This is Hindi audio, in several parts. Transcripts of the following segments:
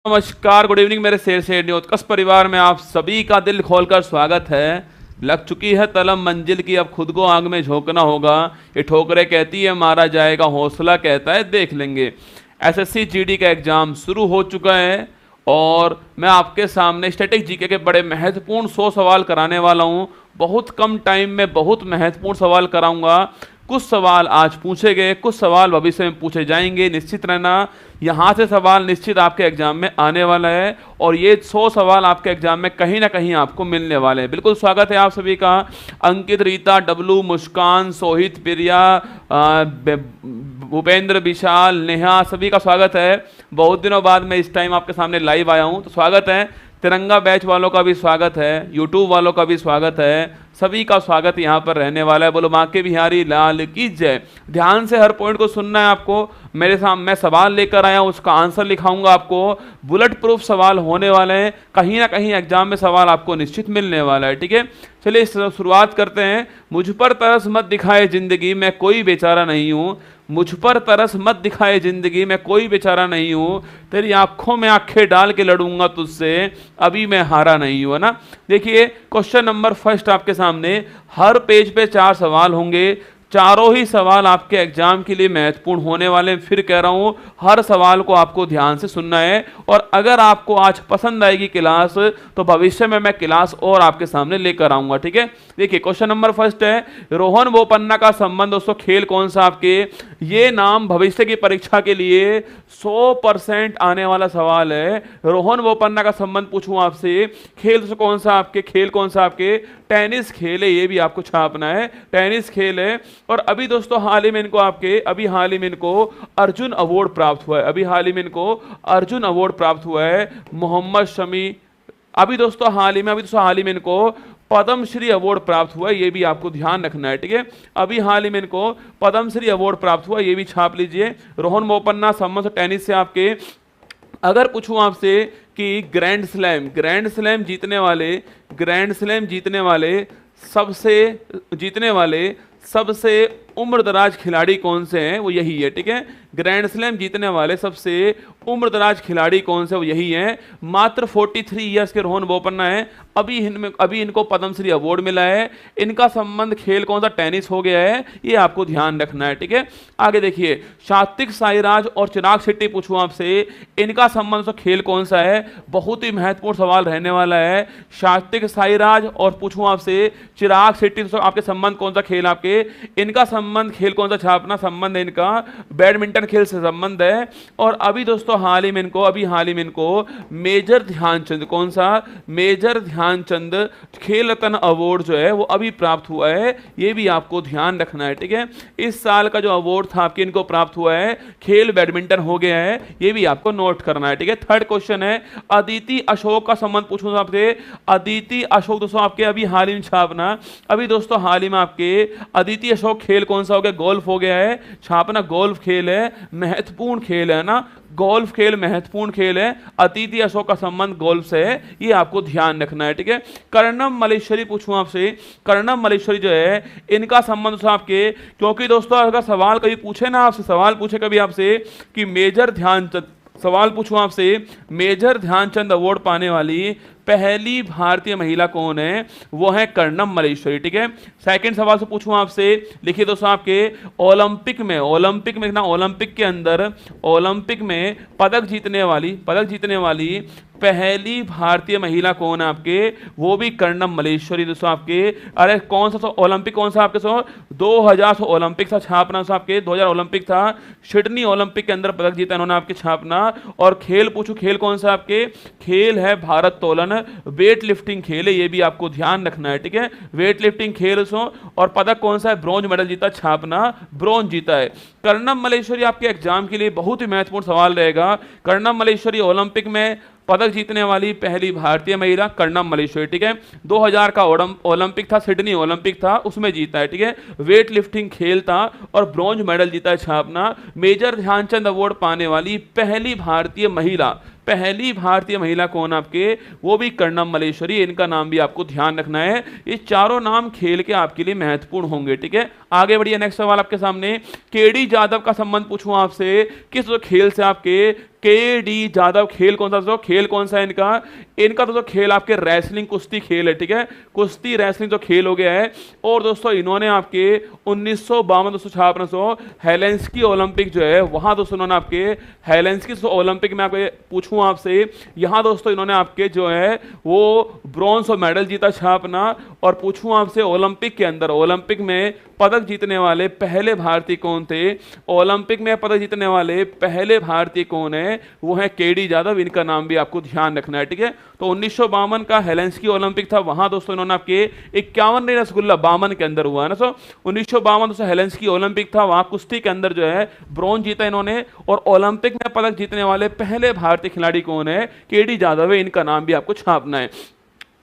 नमस्कार, गुड इवनिंग मेरे शेर शेर न्यूज़ परिवार में आप सभी का दिल खोलकर स्वागत है। लग चुकी है तलब मंजिल की, अब खुद को आग में झोंकना होगा। ये ठोकरें कहती है मारा जाएगा, हौसला कहता है देख लेंगे। एसएससी जीडी का एग्जाम शुरू हो चुका है और मैं आपके सामने स्टैटिक जीके के बड़े महत्वपूर्ण 100 सवाल कराने वाला हूँ। बहुत कम टाइम में बहुत महत्वपूर्ण सवाल कराऊंगा। कुछ सवाल आज पूछे गए, कुछ सवाल भविष्य में पूछे जाएंगे। निश्चित रहना, यहाँ से सवाल निश्चित आपके एग्जाम में आने वाला है और ये 100 सवाल आपके एग्जाम में कहीं ना कहीं आपको मिलने वाले हैं। बिल्कुल स्वागत है आप सभी का। अंकित, रीता, डब्लू, मुस्कान, सोहित, प्रिया, भूपेंद्र, विशाल, नेहा, सभी का स्वागत है। बहुत दिनों बाद मैं इस टाइम आपके सामने लाइव आया हूँ, तो स्वागत है। तिरंगा बैच वालों का भी स्वागत है, यूट्यूब वालों का भी स्वागत है, सभी का स्वागत यहाँ पर रहने वाला है। बोलो बांके बिहारी लाल की जय। ध्यान से हर पॉइंट को सुनना है आपको। मेरे सामने मैं सवाल लेकर आया हूँ, उसका आंसर लिखाऊंगा आपको। बुलेट प्रूफ सवाल होने वाले हैं, कहीं ना कहीं एग्जाम में सवाल आपको निश्चित मिलने वाला है। ठीक है, चलिए शुरुआत करते हैं। मुझ पर तरस मत दिखाए जिंदगी, मैं कोई बेचारा नहीं हूँ। मुझ पर तरस मत दिखाए जिंदगी, मैं कोई बेचारा नहीं हूँ। तेरी आंखों में आंखें डाल के लड़ूंगा तुझसे, अभी मैं हारा नहीं हूँ, है ना। देखिए क्वेश्चन नंबर फर्स्ट आपके सामने। हर पेज पे 4 सवाल होंगे, चारों ही सवाल आपके एग्जाम के लिए महत्वपूर्ण होने वाले हैं। फिर कह रहा हूं, हर सवाल को आपको ध्यान से सुनना है और अगर आपको आज पसंद आएगी क्लास तो भविष्य में मैं क्लास और आपके सामने लेकर आऊंगा। ठीक है, देखिए क्वेश्चन नंबर फर्स्ट है, रोहन बोपन्ना का संबंध। दोस्तों खेल कौन सा आपके, ये नाम भविष्य की परीक्षा के लिए 100% आने वाला सवाल है। रोहन बोपन्ना का संबंध पूछूं आपसे, खेल कौन सा आपके, खेल कौन सा आपके, टेनिस खेल है, ये भी आपको छापना है, टेनिस खेल है। और अभी दोस्तों हाल ही में इनको अर्जुन अवार्ड प्राप्त हुआ है। अभी हाल ही में इनको अर्जुन अवार्ड प्राप्त हुआ है मोहम्मद शमी। अभी दोस्तों हाल ही में इनको पद्मश्री अवार्ड प्राप्त हुआ है, ये भी आपको ध्यान रखना है। ठीक है, अभी हाल ही में इनको पद्मश्री अवार्ड प्राप्त हुआ, ये भी छाप लीजिए। रोहन बोपन्ना संबंध टेनिस से आपके। अगर पूछूं आपसे कि ग्रैंड स्लैम जीतने वाले सबसे उम्रदराज खिलाड़ी कौन से हैं, वो यही है। ठीक है, ग्रैंड स्लैम जीतने वाले सबसे उम्रदराज खिलाड़ी कौन से, वो यही है। मात्र 43 ईयर्स के रोहन बोपन्ना है। अभी इनको पद्मश्री अवार्ड मिला है। इनका संबंध खेल कौन सा, टेनिस हो गया है, ये आपको ध्यान रखना है। ठीक है, आगे देखिए, सात्विक साईराज और चिराग शेट्टी पूछूं आपसे, इनका संबंध तो खेल कौन सा है, बहुत ही महत्वपूर्ण सवाल रहने वाला है। सात्विक साईराज और पूछूं आपसे चिराग शेट्टी, तो आपके संबंध कौन सा खेल आपके, इनका संबंध खेल कौन सा छापना, संबंध है इनका बैडमिंटन खेल से संबंध है। और अभी दोस्तों हाल ही में इनको मेजर ध्यानचंद, कौन सा, मेजर ध्यानचंद खेल रत्न अवार्ड जो है वो अभी प्राप्त हुआ है, ये भी आपको ध्यान रखना है। ठीक है, इस साल का जो अवार्ड था आपके इनको प्राप्त हुआ है, खेल बैडमिंटन हो गया है, ये भी आपको नोट करना है। ठीक है, थर्ड क्वेश्चन है, अदिति अशोक का संबंध पूछूं आपसे। अदिति अशोक दोस्तों आपके अभी हाल ही में छापना। अभी दोस्तों हाल ही में आपके अदिति अशोक खेल कौन सा हो गया, गोल्फ हो गया है, छापना। गोल्फ खेल है, महत्वपूर्ण खेल है ना, गोल्फ खेल महत्वपूर्ण खेल है। अदिति अशोक का संबंध गोल्फ से है, ये आपको ध्यान रखना है। ठीक है, कर्णम मल्लेश्वरी पूछूं आपसे, कर्णम मल्लेश्वरी जो है इनका संबंध आपके, क्योंकि दोस्तों अगर सवाल कभी पूछे ना आपसे, सवाल पूछे कभी आपसे कि मेजर ध्यानचंद अवार्ड पाने वाली पहली भारतीय महिला कौन है, वो है कर्णम मल्लेश्वरी। ठीक है, सेकंड सवाल से पूछूं आपसे, लिखिए दोस्तों आपके ओलंपिक में पदक जीतने वाली पहली भारतीय महिला कौन है आपके, वो भी कर्णम मल्लेश्वरी दोस्तों आपके। अरे कौन सा ओलंपिक, कौन सा आपके 2000 ओलंपिक था, छापना आपके 2000 ओलंपिक था, सिडनी ओलंपिक के अंदर पदक जीता इन्होंने आपके, छापना। और खेल पूछूं, खेल कौन सा आपके, खेल है भारत तोलन, वेट लिफ्टिंग खेल है, ये भी आपको ध्यान रखना है। ठीक है, वेट लिफ्टिंग खेल और पदक कौन सा है, ब्रॉन्ज मेडल जीता, छापना, ब्रॉन्ज जीता है। कर्णम मल्लेश्वरी आपके एग्जाम के लिए बहुत ही महत्वपूर्ण सवाल रहेगा। कर्णम मल्लेश्वरी ओलंपिक में पदक जीतने वाली पहली भारतीय महिला कर्णम मल्लेश्वरी। ठीक है, 2000 का ओलंपिक था, सिडनी ओलंपिक था, उसमें जीता है। ठीक है, वेट लिफ्टिंग खेल था और ब्रॉन्ज मेडल जीता है, छापना। मेजर ध्यानचंद अवार्ड पाने वाली पहली भारतीय महिला कौन आपके, वो भी कर्णम मल्लेश्वरी, इनका नाम भी आपको ध्यान रखना है। ये चारों नाम खेल के आपके लिए महत्वपूर्ण होंगे। ठीक है, आगे बढ़िए, नेक्स्ट सवाल आपके सामने, केडी जाधव का संबंध पूछूं आपसे, किस खेल से आपके के डी यादव। खेल कौन सा दोस्तों, खेल कौन सा है इनका, इनका दोस्तों खेल आपके रेसलिंग कुश्ती खेल है, ठीक है, कुश्ती रेसलिंग जो खेल हो गया है। और दोस्तों इन्होंने आपके 1952 दोस्तों छापना सो हेलेंस्की ओलंपिक जो है वहां दोस्तों इन्होंने आपके हेलेंस्की ओलंपिक में आपको पूछूं आपसे, यहां दोस्तों इन्होंने आपके जो है वो ब्रॉन्ज और मेडल जीता छापना। और पूछूं आपसे ओलंपिक के अंदर, ओलंपिक में पदक जीतने वाले पहले भारतीय कौन थे, ओलंपिक में पदक जीतने वाले पहले भारतीय कौन है, वो है के.डी. यादव। इनका नाम भी आपको ध्यान रखना है, ठीक है। तो 1952 का हेलेंस्की ओलंपिक था, वहां दोस्तों इन्होंने आपके 51 रसगुल्ला 52 के अंदर हुआ है ना। सो 1952 दोस्तों हेलेंस्की ओलंपिक था, वहां कुश्ती के अंदर जो है ब्रॉन्ज जीता इन्होंने। और ओलंपिक में पदक जीतने वाले पहले भारतीय खिलाड़ी कौन है, के.डी. यादव है। इनका नाम भी आपको छापना है।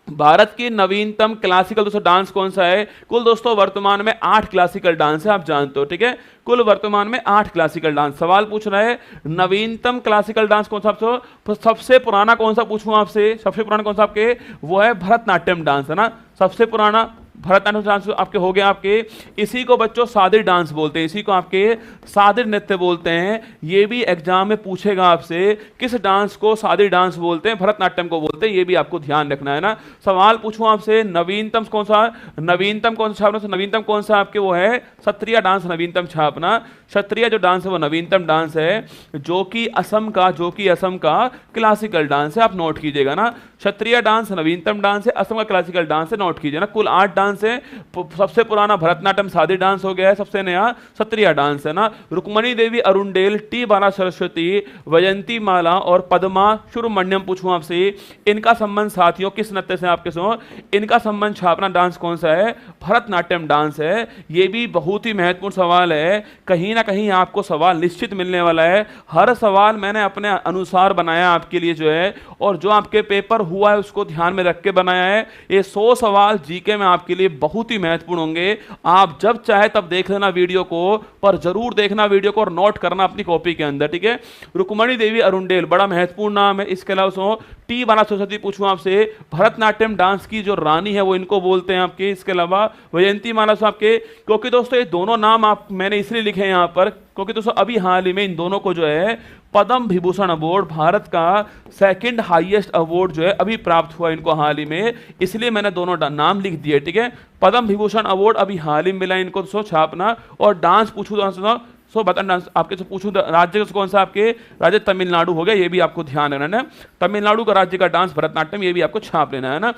भारत की नवीनतम क्लासिकल दोस्तों डांस कौन सा है, कुल दोस्तों वर्तमान में 8 क्लासिकल डांस है, आप जानते हो, ठीक है, कुल वर्तमान में 8 क्लासिकल डांस। सवाल पूछ रहा है नवीनतम क्लासिकल डांस कौन सा, सबसे पुराना कौन सा पूछूं आपसे, सबसे पुराना कौन सा आपके, वो है भरतनाट्यम डांस, है ना, सबसे पुराना भरतनाट्यम डांस आपके हो गया आपके। इसी को बच्चों सादिर डांस बोलते हैं, इसी को आपके सादिर नृत्य बोलते हैं। ये भी एग्जाम में पूछेगा आपसे, किस डांस को सादिर डांस बोलते हैं, भरतनाट्यम को बोलते हैं, ये भी आपको ध्यान रखना है ना। सवाल पूछूं आपसे नवीनतम कौन सा, नवीनतम कौन सा छापना, नवीनतम कौन सा आपके, वो है क्षत्रिय डांस नवीनतम छापना। क्षत्रिय जो डांस है वो नवीनतम डांस है, जो कि असम का क्लासिकल डांस है, आप नोट कीजिएगा ना। क्षत्रिय डांस नवीनतम डांस है, असम का क्लासिकल डांस है, नोट कीजिए ना। कुल 8 डांस है, सबसे पुराना भरतनाट्यम सादी डांस हो गया है, सबसे नया क्षत्रिय डांस है ना। रुक्मणी देवी अरुणडेल, टी बाला सरस्वती, वयंती माला और पद्मा सुब्रमण्यम पूछूं आपसे, इनका संबंध साथियों किस नृत्य से आपके सो, इनका संबंध छापना डांस कौन सा है, भरतनाट्यम डांस है। ये भी बहुत ही महत्वपूर्ण सवाल है, कहीं ना कहीं आपको सवाल निश्चित मिलने वाला है। हर सवाल मैंने अपने अनुसार बनाया आपके लिए जो है, और जो आपके पेपर हुआ है उसको ध्यान में रख के बनाया है। ये 100 सवाल जीके में आपके लिए बहुत ही महत्वपूर्ण होंगे। आप जब चाहे तब देख लेना वीडियो को, पर जरूर देखना वीडियो को और नोट करना अपनी कॉपी के अंदर, ठीक है। रुक्मणी देवी अरुणडेल बड़ा महत्वपूर्ण नाम है। इसके अलावा टी बाला सरस्वती पूछूं आपसे, भरतनाट्यम डांस की जो रानी है वो इनको बोलते हैं आपके। इसके अलावा वयंती माला आपके, क्योंकि दोस्तों ये दोनों नाम आप मैंने इसलिए लिखे हैं यहाँ पर, क्योंकि दोस्तों अभी हाल ही में इन दोनों को जो है पद्म विभूषण अवार्ड, भारत का सेकंड हाईएस्ट अवार्ड जो है अभी प्राप्त हुआ इनको हाल ही में, इसलिए मैंने दोनों नाम लिख दिए, ठीक है। पद्म विभूषण अवार्ड अभी हाल ही में मिला इनको दोस्तों छापना। और डांस पूछूं सो बता डांस आपके से पूछूं राज्य कौन सा, आपके राज्य तमिलनाडु हो गया, ये भी आपको ध्यान रखना है। तमिलनाडु का राज्य का डांस भरतनाट्यम, ये भी आपको छाप लेना है ना।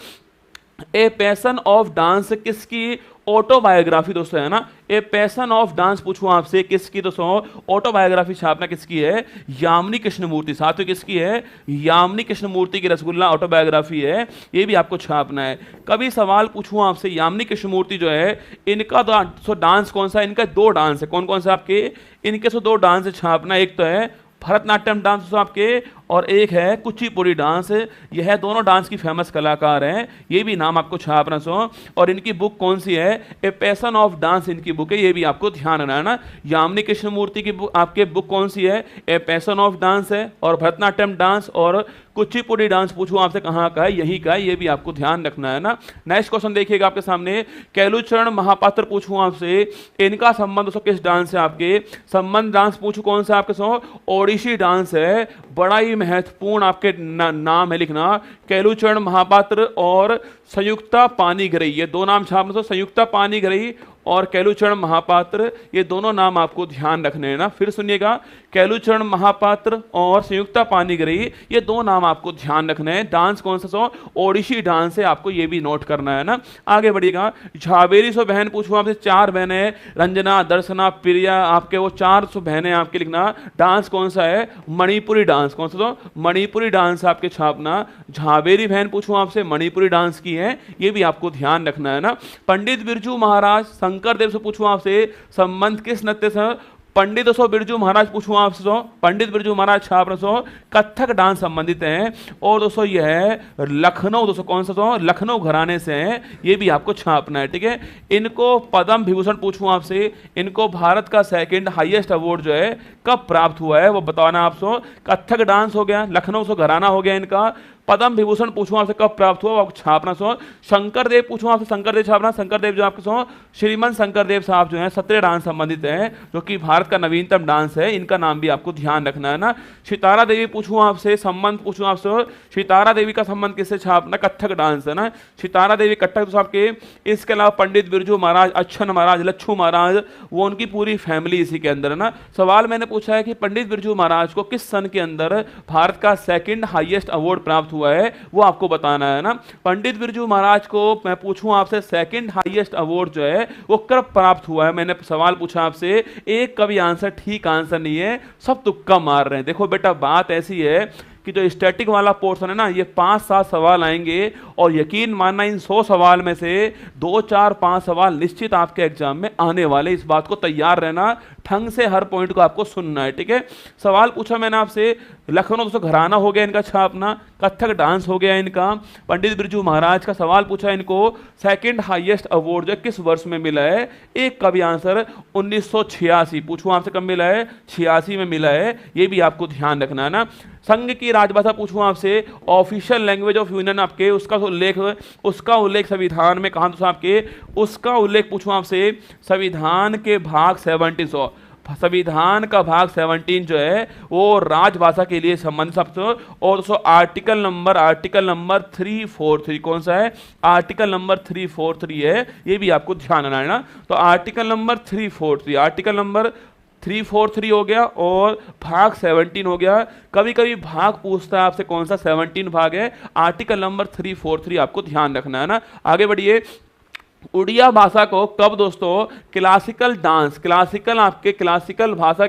ए पैशन ऑफ डांस किसकी ऑटोबायोग्राफी दोस्तों है ना। ए पैशन ऑफ डांस पूछूं आपसे किसकी दोस्तों ऑटोबायोग्राफी छापना किसकी है, यामिनी कृष्णमूर्ति। साथियों किसकी है, यामिनी कृष्णमूर्ति की रसगुल्ला ऑटोबायोग्राफी है, ये भी आपको छापना है। कभी सवाल पूछूं आपसे यामिनी कृष्णमूर्ति जो है इनका डांस कौन सा, इनका 2 डांस है, कौन कौन से आपके, इनके 2 डांस है छापना। एक तो है भरतनाट्यम डांस आपके, और एक है कुचिपुड़ी डांस। यह दोनों डांस की फेमस कलाकार हैं, ये भी नाम आपको छापना सो। और इनकी बुक कौन सी है, ए पैशन ऑफ डांस इनकी बुक है, ये भी आपको ध्यान रखना है ना। यामिनी कृष्णमूर्ति की बुक, आपके बुक कौन सी है, ए पैशन ऑफ डांस है। और भरतनाट्यम डांस और कुचिपुड़ी डांस पूछूं आपसे कहाँ का है, यही का है, ये भी आपको ध्यान रखना है ना। नेक्स्ट क्वेश्चन देखिएगा आपके सामने, केलुचरण महापात्र पूछूं आपसे, इनका संबंध दोस्तों किस डांस से, आपके संबंध डांस पूछूं कौन सा आपके सो, ओडिसी डांस है। बड़ा ही महत्वपूर्ण आपके नाम है लिखना, केलुचरण महापात्र और संयुक्ता पानीग्राही, ये 2 नाम छापना। तो संयुक्ता पानीग्राही और केलुचरण महापात्र, ये दोनों नाम आपको ध्यान रखने हैं ना। फिर सुनिएगा, केलुचरण महापात्र और संयुक्ता पानीग्राही, ये 2 नाम आपको ध्यान रखने हैं। डांस कौन सा सो, ओडिसी डांस है, आपको ये भी नोट करना है ना। आगे बढ़िएगा, झावेरी सो बहन पूछूं आपसे, 4 बहनें, रंजना, दर्शना, प्रिया, आपके वो 400 बहनें आपके लिखना। डांस कौन सा है, मणिपुरी डांस, कौन सा तो मणिपुरी डांस आपके छापना। झावेरी बहन पूछूं आपसे, मणिपुरी डांस की है, ये भी आपको ध्यान रखना है ना। पंडित बिरजू महाराज शंकर देव से पूछूं आपसे, संबंध किस नृत्य से, पंडित बिरजू महाराज पूछूं आपसे, पंडित बिरजू महाराज छाप कथक डांस संबंधित हैं। और दोस्तों यह है लखनऊ, दोस्तों कौन सा, लखनऊ घराने से हैं, ये भी आपको छापना है, ठीक है। इनको पद्म विभूषण पूछूं आपसे, इनको भारत का सेकंड हाईएस्ट अवार्ड जो है कब प्राप्त हुआ है वो बताना आपसे। कथक डांस हो गया, लखनऊ से घराना हो गया इनका, पद्म विभूषण पूछूं आपसे कब प्राप्त हुआ, आपको छापना सो। शंकर देव पूछूं आपसे, शंकर देव छापना। शंकर देव जो आपके सो श्रीमंत शंकर देव साहब जो है सत्रीय डांस संबंधित है, जो कि भारत का नवीनतम डांस है, इनका नाम भी आपको ध्यान रखना है ना। सितारा देवी पूछूं आपसे, संबंध पूछूं आपसे, सितारा देवी का संबंध किससे छापना, कथक डांस है ना, सितारा देवी कथक तो आपके। इसके अलावा पंडित बिरजू महाराज, अच्छन महाराज, लच्छू महाराज, वो उनकी पूरी फैमिली इसी के अंदर है ना। सवाल मैंने पूछा है कि पंडित बिरजू महाराज को किस सन के अंदर भारत का सेकंड हाईएस्ट अवार्ड प्राप्त हुआ है, वो आपको बताना है ना। पंडित बिरजू महाराज को मैं पूछूं आपसे सेकंड हाईएस्ट अवार्ड जो है वो कब प्राप्त हुआ है, मैंने सवाल पूछा आपसे, एक का भी आंसर ठीक आंसर नहीं है, सब तुक्का मार रहे हैं। देखो बेटा बात ऐसी है कि जो स्टैटिक वाला पोर्शन है ना, ये 5-7 सवाल आएंगे और यकीन मानना इन 100 सवाल में से 2-4-5 सवाल निश्चित आपके एग्जाम में आने वाले। इस बात को तैयार रहना, ढंग से हर पॉइंट को आपको सुनना है, ठीक है। सवाल पूछा मैंने आपसे, लखनऊ दोस्तों घराना हो गया इनका छापना, कथक डांस हो गया इनका, पंडित बिरजू महाराज का सवाल पूछा, इनको सेकंड हाईएस्ट अवार्ड जो किस वर्ष में मिला है, एक का भी आंसर 1986 पूछूं आपसे कब मिला है, 86 में मिला है, ये भी आपको ध्यान रखना है ना। संघ की राजभाषा पूछूं आपसे, ऑफिशियल लैंग्वेज ऑफ यूनियन आपके, उसका उल्लेख संविधान में कहां दोस्तों आपके, उसका उल्लेख पूछूं आपसे संविधान के भाग 70 संविधान का भाग 17 जो है वो राजभाषा के लिए संबंधित सबसे। और दोस्तों आर्टिकल नंबर 343 कौन सा है, आर्टिकल नंबर 343 है, ये भी आपको ध्यान रखना है ना। तो आर्टिकल नंबर 343 हो गया और भाग 17 हो गया। कभी कभी भाग पूछता है आपसे कौन सा, 17 भाग है, आर्टिकल नंबर 343 आपको ध्यान रखना है ना। आगे बढ़िए, उड़िया भाषा को कब दोस्तों क्लासिकल डांस, क्लासिकल भाषा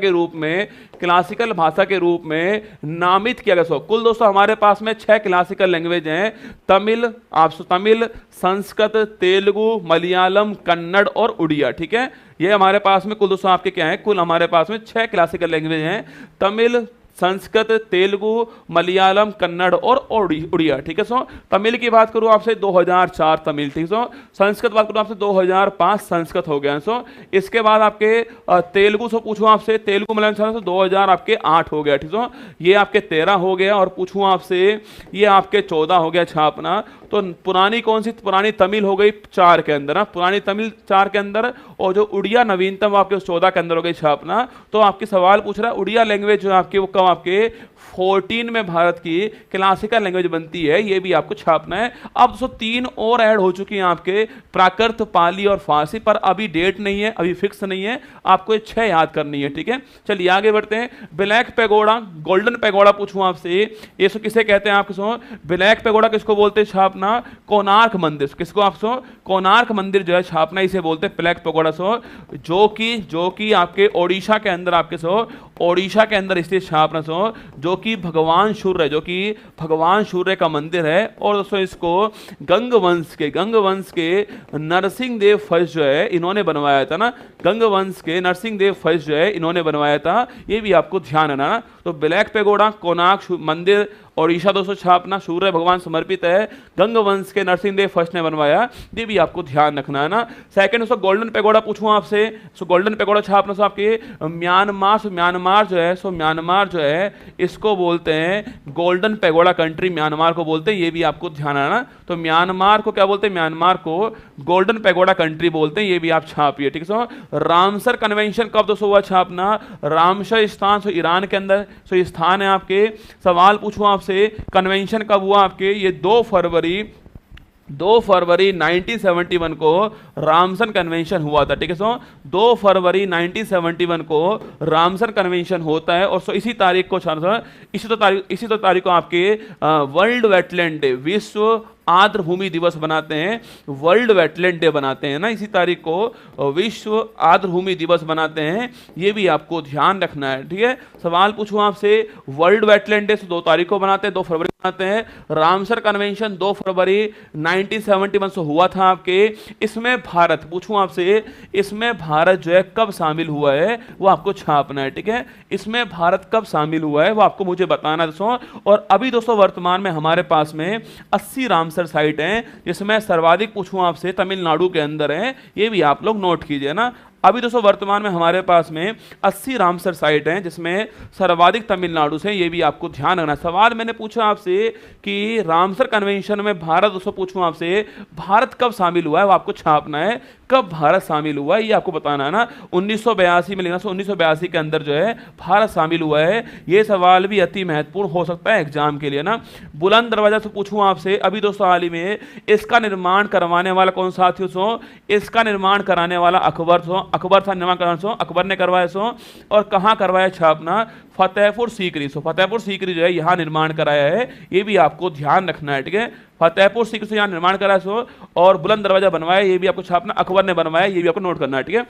के रूप में नामित किया गया। कुल दोस्तों हमारे पास में 6 क्लासिकल लैंग्वेज हैं, तमिल, संस्कृत, तेलुगु, मलयालम, कन्नड़ और उड़िया, ठीक है। ये हमारे पास में कुल दोस्तों आपके क्या है, कुल हमारे पास में 6 क्लासिकल लैंग्वेज हैं, तमिल, संस्कृत, तेलुगु, मलयालम, कन्नड़ और उड़िया, ठीक है। सो तमिल की बात करूं आपसे 2004 तमिल, ठीक है। सो संस्कृत बात करूं आपसे 2005 संस्कृत हो गया। सो इसके बाद आपके तेलुगु से पूछूं आपसे, तेलुगु मलयालम 2000 आपके 8 हो गया, ठीक है। ये आपके 13 हो गया और पूछूं आपसे ये आपके 14 हो गया छापना। तो पुरानी कौन सी, पुरानी तमिल हो गई 4 के अंदर, पुरानी तमिल 4 के अंदर, और जो उड़िया नवीनतम आपके 14 के अंदर हो गई छापना। तो आपके सवाल पूछ रहा है उड़िया लैंग्वेज जो आपके वो कब आपके 14 में भारत की क्लासिकल लैंग्वेज बनती है, ये भी आपको छापना है। अब दोस्तों 3 और ऐड हो चुकी हैं आपके, प्राकृत, पाली और फारसी, पर अभी डेट नहीं है, अभी फिक्स नहीं है, आपको ये 6 याद करनी है, ठीक है। चलिए आगे बढ़ते हैं। ब्लैक पैगोडा, गोल्डन पैगोडा पूछूं आपसे, ये सो किसे कहते हैं आपके सो, ब्लैक पैगोडा किसको बोलते हैं छापना, कोणार्क मंदिर, किसको आप सो, कोणार्क मंदिर जो है छापना इसे बोलते हैं ब्लैक पैगोडा सो, जो कि आपके ओडिशा के अंदर आपके सो, ओडिशा के अंदर स्थित छापना सो, जो कि भगवान सूर्य का मंदिर है। और दोस्तों इसको गंगवंश के नरसिंह देव फर्स्ट जो है इन्होंने बनवाया था ना, गंगवंश के नरसिंह देव फर्स्ट जो है इन्होंने बनवाया था, ये भी आपको ध्यान रखना ना। तो ब्लैक पैगोडा, कोणार्क मंदिर, ओडिशा दोस्तों छापना, सूर्य भगवान समर्पित है, गंगवंश के नरसिंह देव फर्स्ट ने बनवाया, ये भी आपको ध्यान रखना है ना। सेकंड दोस्तों गोल्डन पैगोडा पूछूं आपसे, सो गोल्डन पैगोडा छापना सो आपके म्यांमार जो है इसको बोलते हैं गोल्डन पैगोडा कंट्री, म्यांमार को बोलते हैं, ये भी आपको ध्यान आना। तो म्यांमार को क्या बोलते हैं, म्यांमार को गोल्डन पैगोडा कंट्री बोलते हैं, ये भी आप छापिए, ठीक है। रामसर कन्वेंशन कब दोस्तों हुआ छापना, रामसर स्थान सो ईरान के अंदर सो स्थान है आपके। सवाल पूछूं आपसे कन्वेंशन कब हुआ आपके, ये 2 फरवरी 1971 को रामसर कन्वेंशन हुआ था, ठीक है। सो 2 फरवरी 1971 को रामसर कन्वेंशन होता है। और सो इसी तारीख को तारीख को आपके वर्ल्ड वेटलैंड डे, विश्व आर्द्र भूमि दिवस बनाते हैं, वर्ल्ड वेटलैंड डे बनाते हैं ना, इसी तारीख को विश्व आर्द्र भूमि दिवस बनाते हैं, ये भी आपको ध्यान रखना है, ठीक है। सवाल पूछूं आपसे, वर्ल्ड वेटलैंड डे 2 तारीख को बनाते हैं, 2 फरवरी बनाते हैं। रामसर कन्वेंशन 2 फरवरी 1971 से हुआ था आपके। इसमें भारत पूछूं आपसे, इसमें भारत जो है कब शामिल हुआ है, वो आपको छापना है, ठीक है। इसमें भारत कब शामिल हुआ है वो आपको मुझे बताना है दोस्तों। और अभी दोस्तों वर्तमान में हमारे पास में 80 रामसर साइट हैं, जिसमें सर्वाधिक पूछूं आपसे तमिलनाडु के अंदर है, ये भी आप लोग नोट कीजिए ना। अभी दोस्तों वर्तमान में हमारे पास में 80 रामसर साइट हैं, जिसमें सर्वाधिक तमिलनाडु से, ये भी आपको ध्यान रखना। सवाल मैंने पूछा आपसे कि रामसर कन्वेंशन में भारत, दोस्तों पूछूं आपसे भारत कब शामिल हुआ है, वो आपको छापना है, कब भारत शामिल हुआ है ये आपको बताना है ना। 1982 में लिखना, 1982 के अंदर जो है भारत शामिल हुआ है। ये सवाल भी अति महत्वपूर्ण हो सकता है एग्जाम के लिए ना। बुलंद दरवाजा से पूछूं आपसे, अभी दोस्तों हाल ही में इसका निर्माण करवाने वाला कौन सा साथी सो, इसका निर्माण कराने वाला अकबर सो, अकबर था निर्माण कराने सो, अकबर ने करवाया सो, और कहां करवाया छापना, फतेहपुर सीकरी। सो फतेहपुर सीकरी जो है यहां निर्माण कराया है, ये भी आपको ध्यान रखना है, ठीक है। फतेहपुर सीकरी से यहां निर्माण कराया सो, और बुलंद दरवाजा बनवाया, ये भी आपको छापना, अकबर ने बनवाया, ये भी आपको नोट करना है, ठीक है।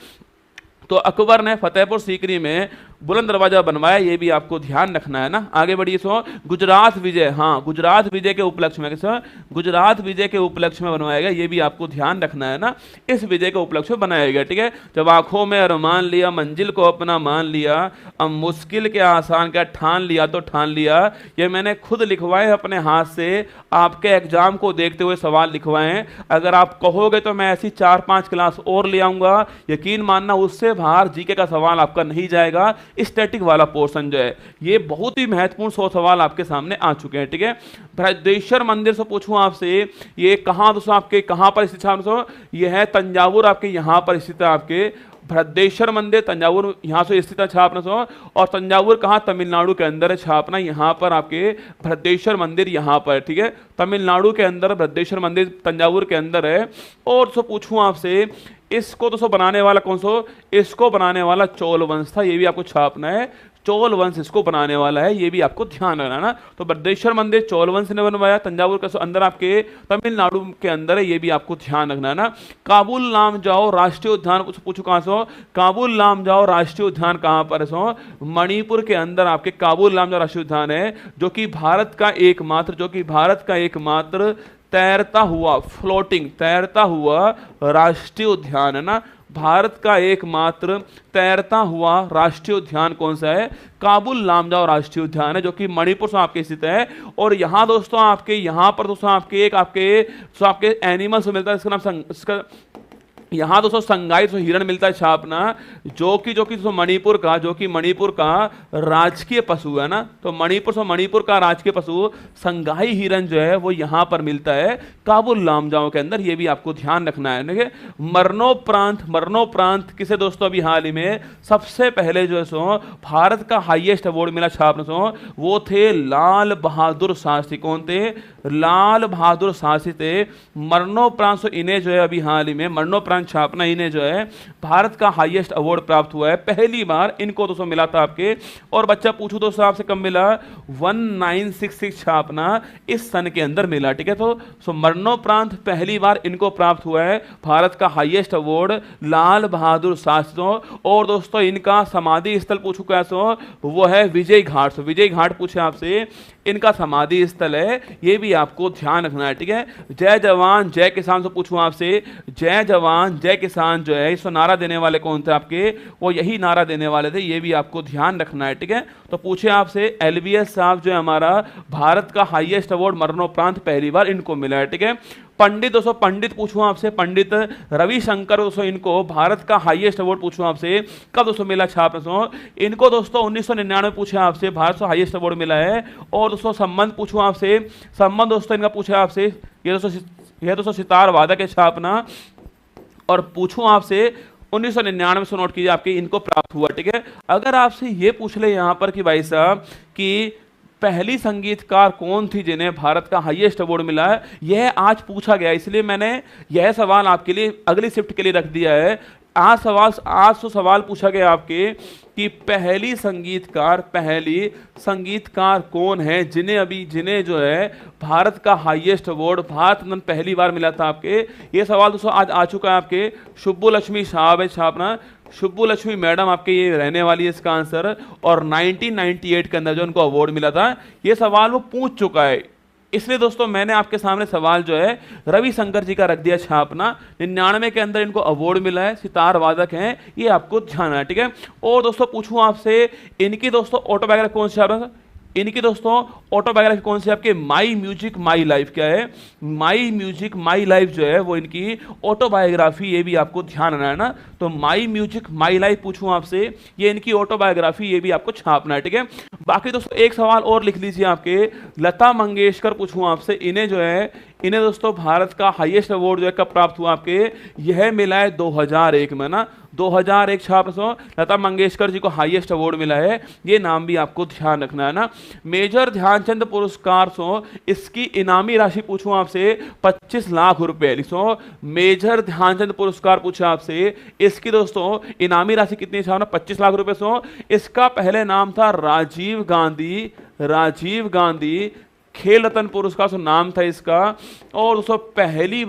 तो अकबर ने फतेहपुर सीकरी में बुलंद दरवाजा बनवाया, ये भी आपको ध्यान रखना है ना। आगे बढ़िए सो गुजरात विजय, हाँ गुजरात विजय के उपलक्ष्य में, सर गुजरात विजय के उपलक्ष्य में बनवाया गया, ये भी आपको ध्यान रखना है ना। इस विजय के उपलक्ष्य में बनाया गया, ठीक है। जब आंखों में अरमान लिया, मंजिल को अपना मान लिया, अब मुश्किल के आसान का ठान लिया तो ठान लिया। ये मैंने खुद लिखवाए अपने हाथ से, आपके एग्जाम को देखते हुए सवाल लिखवाए। अगर आप कहोगे तो मैं ऐसी 4-5 क्लास और ले आऊंगा, यकीन मानना उससे बाहर जीके का सवाल आपका नहीं जाएगा। स्टैटिक वाला पोर्शन जो है ये बहुत ही महत्वपूर्ण 100 सवाल आपके सामने आ चुके हैं, ठीक है। बृहदेश्वर मंदिर से पूछूं आपसे, ये कहां दोस्तों आपके कहां पर स्थित है, ये है तंजावुर, आपके यहां पर स्थित है। आपके बृहदेश्वर मंदिर तंजावुर यहां से स्थित है छापना सो, और तंजावुर कहां, तमिलनाडु के अंदर है छापना, यहां पर आपके बृहदेश्वर मंदिर यहां पर, ठीक है। तमिलनाडु के अंदर बृहदेश्वर मंदिर तंजावुर के अंदर है। और तो पूछूं आपसे, इसको दोस्तों बनाने वाला कौन सा, इसको बनाने वाला चोल वंश था, ये भी आपको छापना है। चोल वंश इसको बनाने वाला है, ये भी आपको ध्यान रखना ना। तो बृहदेश्वर मंदिर चोल वंश ने बनवाया, तंजावुर के अंदर आपके तमिलनाडु के अंदर है, ये भी आपको ध्यान रखना है ना। काबुल नाम जाओ राष्ट्रीय उद्यान पूछो कहां से हो, काबुल नाम जाओ राष्ट्रीय उद्यान कहां पर है, मणिपुर के अंदर आपके काबुल नाम जाओ राष्ट्रीय उद्यान है, जो कि भारत का एकमात्र तैरता हुआ, फ्लोटिंग तैरता हुआ राष्ट्रीय उद्यान है ना। भारत का एकमात्र तैरता हुआ राष्ट्रीय उद्यान कौन सा है, काबुल लामजाओ राष्ट्रीय उद्यान है, जो कि मणिपुर से आपके स्थित है। और यहाँ दोस्तों आपके यहाँ पर दोस्तों आपके एनिमल्स मिलता है, इसका नाम यहाँ दोस्तों संगाई तो हिरण मिलता है छापना, जो कि दोस्तों मणिपुर का राजकीय पशु है ना। तो मणिपुर का राजकीय पशु संगाई हिरण जो है वो यहाँ पर मिलता है काबुल लामजाओ के अंदर, ये भी आपको ध्यान रखना है, ठीक है। मरणोपरांत किसे दोस्तों अभी हाल ही में सबसे पहले जो है सो भारत का हाईएस्ट अवार्ड मिला छापना सो, वो थे लाल बहादुर शास्त्री। कौन थे, लाल बहादुर शास्त्री थे। मरणोपरांत इन्हें जो है अभी हाल ही में मरणोपरांत छापना, इन्हें जो है भारत का हाईएस्ट अवार्ड प्राप्त हुआ है, पहली बार इनको दोस्तों मिला था आपके। और बच्चा पूछूं दोस्तों आपसे कब मिला, 1966 छापना इस सन के अंदर मिला, ठीक है। तो मरणोपरांत पहली बार इनको प्राप्त हुआ है भारत का हाईएस्ट अवार्ड लाल बहादुर शास्त्री। और दोस्तों इनका समाधि स्थल पूछू कैसो, वो है विजय घाट। विजय घाट पूछे आपसे, इनका समाधि स्थल है, ये भी आपको ध्यान रखना है, ठीक है। जय जवान जय किसान से पूछूं आपसे, जय जवान जय किसान जो है इसको नारा देने वाले कौन थे आपके, वो यही नारा देने वाले थे, ये भी आपको ध्यान रखना है, ठीक है। तो पूछे आपसे एलबीएस साहब जो है हमारा भारत का हाईएस्ट अवार्ड मरणोपरांत पहली बार इनको मिला है, ठीक है। पंडित दोस्तों, पंडित पूछूं आपसे, पंडित रविशंकर दोस्तों इनको भारत का हाईएस्ट अवार्ड पूछूं आपसे कब दोस्तों मिला छाप दोस्तों, इनको दोस्तों 1999 पूछे आपसे भारत से हाईएस्ट अवार्ड मिला है। और दोस्तों संबंध पूछूं आपसे, संबंध दोस्तों इनका पूछा आपसे, ये दोस्तों सितार वादक है छापना। और पूछूं आपसे 1999 से नोट कीजिए आपके इनको प्राप्त हुआ, ठीक है। अगर आपसे ये पूछ ले यहां पर कि भाई साहब कि पहली संगीतकार कौन थी जिन्हें भारत का हाईएस्ट अवार्ड मिला है, यह आज पूछा गया, इसलिए मैंने यह सवाल आपके लिए अगली शिफ्ट के लिए रख दिया है। आज तो सवाल पूछा गया आपके कि पहली संगीतकार कौन है जिन्हें जो है भारत का हाईएस्ट अवार्ड भारत रत्न पहली बार मिला था आपके। ये सवाल दोस्तों आज आ चुका है आपके, शुभू लक्ष्मी साहब है छापना, शुभू लक्ष्मी मैडम आपके ये रहने वाली है इसका आंसर। और 1998 के अंदर जो उनको अवार्ड मिला था, ये सवाल वो पूछ चुका है, इसलिए दोस्तों मैंने आपके सामने सवाल जो है रविशंकर जी का रख दिया छापना। 99 के अंदर इनको अवार्ड मिला है, सितार वादक हैं, ये आपको ध्यान है, ठीक है। और दोस्तों पूछूं आपसे, इनकी दोस्तों ऑटोबायोग्राफी कौन सी छापना, इनकी दोस्तों ऑटोबायोग्राफी कौन सी है आपके, माई म्यूजिक माई लाइफ। क्या है, माई म्यूजिक माई लाइफ जो है वो इनकी ऑटोबायोग्राफी, ये भी आपको ध्यान रखना है ना। तो माई म्यूजिक माई लाइफ पूछूं आपसे, ये इनकी ऑटोबायोग्राफी, ये भी आपको छापना है, ठीक है। बाकी दोस्तों एक सवाल और लिख लीजिए आपके, लता मंगेशकर पूछूं आपसे, इन्हें जो है, इन्हें दोस्तों भारत का हाईएस्ट अवार्ड जो है कब प्राप्त हुआ आपके, यह मिला है 2001 में ना, 2001 छाप लता मंगेशकर जी को हाईएस्ट अवार्ड मिला है, ये नाम भी आपको ध्यान रखना है ना। मेजर ध्यानचंद पुरस्कार इसकी इनामी राशि पूछूं आपसे 25 लाख रुपए लिखो। मेजर ध्यानचंद पुरस्कार पूछा आपसे, इसकी दोस्तों इनामी राशि कितनी छापना, 25 लाख रुपए। इसका पहले नाम था राजीव गांधी, राजीव गांधी खेल रत्न पुरस्कार सो नाम था इसका। और दोस्तों पहली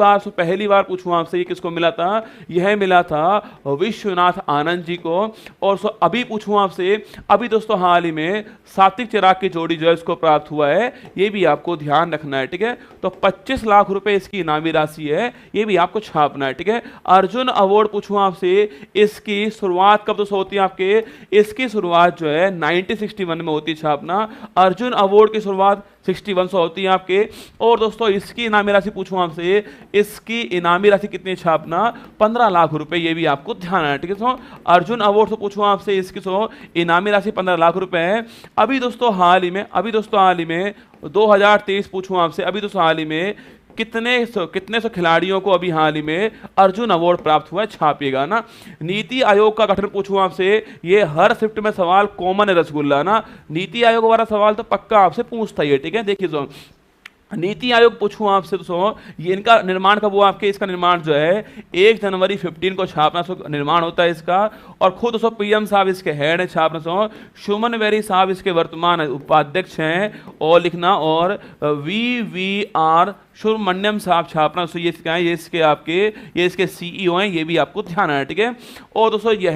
बार पूछूं आपसे, ये किसको मिला था, यह मिला था विश्वनाथ आनंद जी को। और सो अभी पूछूं आपसे, अभी दोस्तों हाल ही में सात्विक चिराग की जोड़ी जो है इसको प्राप्त हुआ है, ये भी आपको ध्यान रखना है, ठीक है। तो 25 लाख रुपए इसकी इनामी राशि है, ये भी आपको छापना है, ठीक है। अर्जुन अवार्ड पूछूं आपसे, इसकी शुरुआत कब दोस्तों होती है आपके, इसकी शुरुआत जो है 1961 में होती है छापना। अर्जुन अवार्ड की शुरुआत 61 से होती है आपके। और दोस्तों इसकी इनामी राशि पूछूं आपसे, इसकी इनामी राशि कितनी छापना, 15 लाख रुपए, ये भी आपको ध्यान है, ठीक है। अर्जुन अवार्ड से पूछूं आपसे, इसकी इनामी राशि 15 लाख रुपए है। अभी दोस्तों हाल ही में 2023 पूछूं आपसे, अभी दोस्तों हाल ही में कितने सौ खिलाड़ियों को अभी हाल ही में अर्जुन अवार्ड प्राप्त हुआ है, छापिएगा ना। नीति आयोग का गठन पूछूं आपसे, ये हर शिफ्ट में सवाल कॉमन है रसगुल्ला ना, नीति आयोग वाला सवाल तो पक्का आपसे पूछता ही है, ठीक है। देखिए नीति आयोग पूछूं आपसे तो ये इनका निर्माण कब हुआ आपके, इसका निर्माण जो है 1 जनवरी 15 को छापना निर्माण होता है इसका। और खुद पीएम साहब इसके हेड है छापना सुमन वेरी साहब इसके वर्तमान उपाध्यक्ष हैं, और लिखना, और VVR सुब्रमण्यम साहब छापना, ये क्या है, ये इसके CEO हैं, ये भी आपको ध्यान है, ठीक है। और दोस्तों यह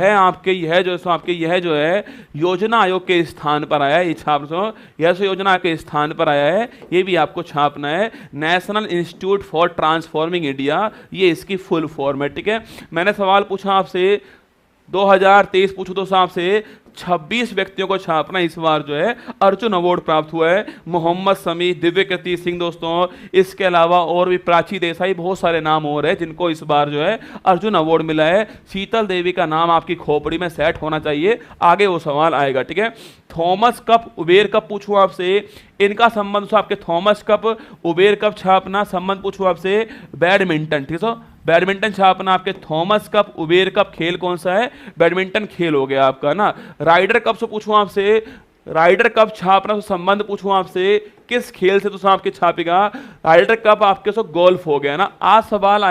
जो है योजना आयोग के स्थान पर आया है, ये छापना, यह योजना के स्थान पर आया है, ये भी आपको छापना है। National institute for transforming India, ये इसकी फुल फॉर्म है, ठीक है। मैंने सवाल पूछा आपसे 2023 पूछो तो साहब से 26 व्यक्तियों को छापना इस बार जो है अर्जुन अवार्ड प्राप्त हुआ है। मोहम्मद समी, दिव्यकृति सिंह दोस्तों, इसके अलावा और भी प्राची देसाई, बहुत सारे नाम और हैं जिनको इस बार जो है अर्जुन अवार्ड मिला है। शीतल देवी का नाम आपकी खोपड़ी में सेट होना चाहिए, आगे वो सवाल आएगा, ठीक है। थॉमस कप उबेर कप पूछूं आपसे, इनका संबंध आपके थॉमस कप उबेर कप छापना, संबंध पूछूं आपसे बैडमिंटन, ठीक है। बैडमिंटन छापना आपके थॉमस कप उबेर कप, खेल कौन सा है, बैडमिंटन खेल हो गया आपका ना। राइडर कप से पूछूं आपसे, राइडर कप छापना तो संबंध पूछूं आपसे किस खेल से, तो आपके छापेगा राइडर कप आपके गोल्फ हो गया ना। आज सवाल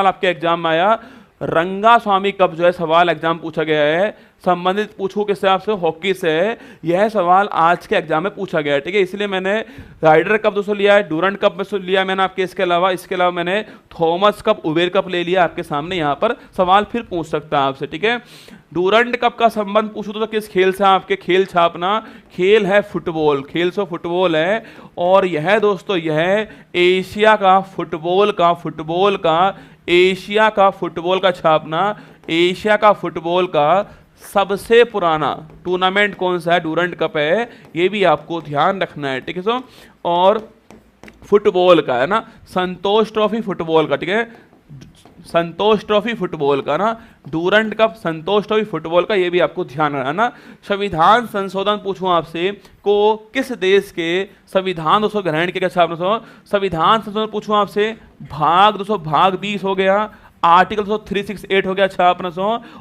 आपके एग्जाम में आया, रंगा स्वामी कप जो है सवाल एग्जाम पूछा गया है, संबंधित पूछूं किससे आपसे, हॉकी से। यह सवाल आज के एग्जाम में पूछा गया है, ठीक है। इसलिए मैंने राइडर कप दोस्तों लिया है, डूरंट कप में लिया मैंने आपके, इसके अलावा मैंने थॉमस कप उबेर कप ले लिया आपके सामने, यहाँ पर सवाल फिर पूछ सकता है आपसे, ठीक है। डूरंट कप का संबंध पूछूं तो किस खेल से आपके, खेल छापना, खेल है फुटबॉल, खेल से फुटबॉल है। और यह दोस्तों यह एशिया का फुटबॉल का छापना, एशिया का फुटबॉल का सबसे पुराना टूर्नामेंट कौन सा है, डूरंट कप है, ये भी आपको ध्यान रखना है, ठीक है। और फुटबॉल का है ना, संतोष ट्रॉफी फुटबॉल का, ठीक है, संतोष ट्रॉफी फुटबॉल का ना, डूरंट कप संतोष ट्रॉफी फुटबॉल का, ये भी आपको ध्यान रखना ना। संविधान संशोधन पूछूं आपसे को किस देश के संविधान दोस्तों ग्रहण किया गया, संविधान संशोधन पूछूं आपसे, भाग 20 हो गया, आर्टिकल 368 हो गया छापना।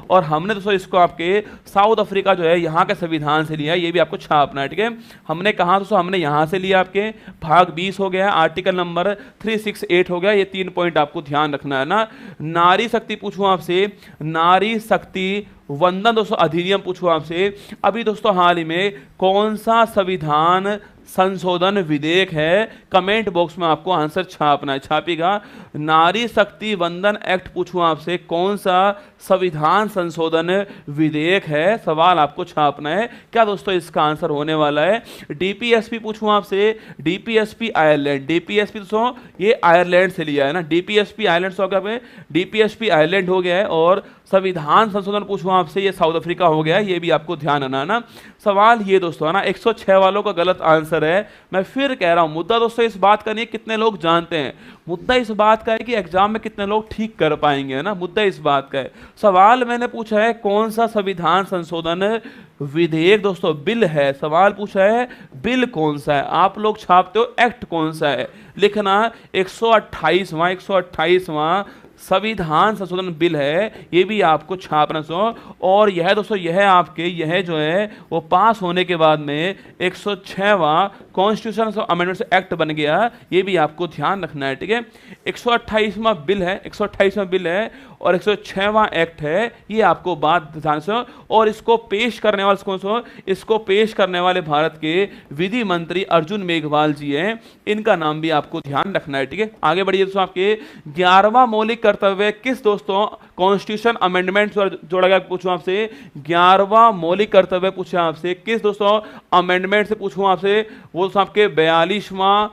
और हमने दोस्तों इसको आपके साउथ अफ्रीका जो है यहाँ के संविधान से लिया है, ये भी आपको छापना है, ठीक है। हमने कहा दोस्तों, हमने यहाँ से लिया, आपके भाग 20 हो गया, आर्टिकल नंबर 368 हो गया, ये 3 पॉइंट आपको ध्यान रखना है ना। नारी शक्ति पूछूं आपसे, नारी शक्ति वंदन दोस्तों अधिनियम पूछूं आपसे, अभी दोस्तों हाल ही में कौन सा संविधान संशोधन विधेयक है? कमेंट बॉक्स में आपको आंसर छापना है, छापिएगा। नारी शक्ति वंदन एक्ट पूछूं आपसे, कौन सा संविधान संशोधन विधेयक है? सवाल आपको छापना है। क्या दोस्तों इसका आंसर होने वाला है? डीपीएसपी पूछूं आपसे, डीपीएसपी आयरलैंड, डीपीएसपी दोस्तों ये आयरलैंड से लिया है ना, डीपीएसपी आयरलैंड से हो गया, डीपीएसपी आयरलैंड हो गया है। और संविधान संशोधन पूछूं आपसे, ये साउथ अफ्रीका हो गया है, ये भी आपको ध्यान रखना है ना। सवाल ये दोस्तों है ना 106 वालों का गलत आंसर है। मैं फिर कह रहा हूं, मुद्दा दोस्तों इस बात का नहीं कितने लोग जानते हैं, मुद्दा इस बात का है कि एग्जाम में कितने लोग ठीक कर पाएंगे, है ना, मुद्दा इस बात का है। सवाल मैंने पूछा है कौन सा संविधान संशोधन विधेयक दोस्तों, बिल है, सवाल पूछा है बिल कौन सा है। आप लोग छापते हो एक्ट कौन सा है, लिखना 128वां संविधान संशोधन बिल है, ये भी आपको छापना सो। और यह दोस्तों यह आपके यह जो है वो पास होने के बाद में 106वां कॉन्स्टिट्यूशन अमेंडमेंट एक्ट बन गया, ये भी आपको ध्यान रखना है, ठीक है। 128वां बिल है, 128वां बिल है और 106वां एक्ट है, ये आपको बात ध्यान से। और इसको पेश करने वाले कौन से? इसको पेश करने वाले भारत के विधि मंत्री अर्जुन मेघवाल जी हैं, इनका नाम भी आपको ध्यान रखना है, ठीक है। आगे बढ़िए दोस्तों, आपके 11वां मौलिक कर्तव्य किस दोस्तों कॉन्स्टिट्यूशन अमेंडमेंट जोड़ा गया? पूछूं आपसे 11वां मौलिक कर्तव्य पूछा आपसे किस दोस्तों अमेंडमेंट से पूछूं आपसे? वो आपके 42वां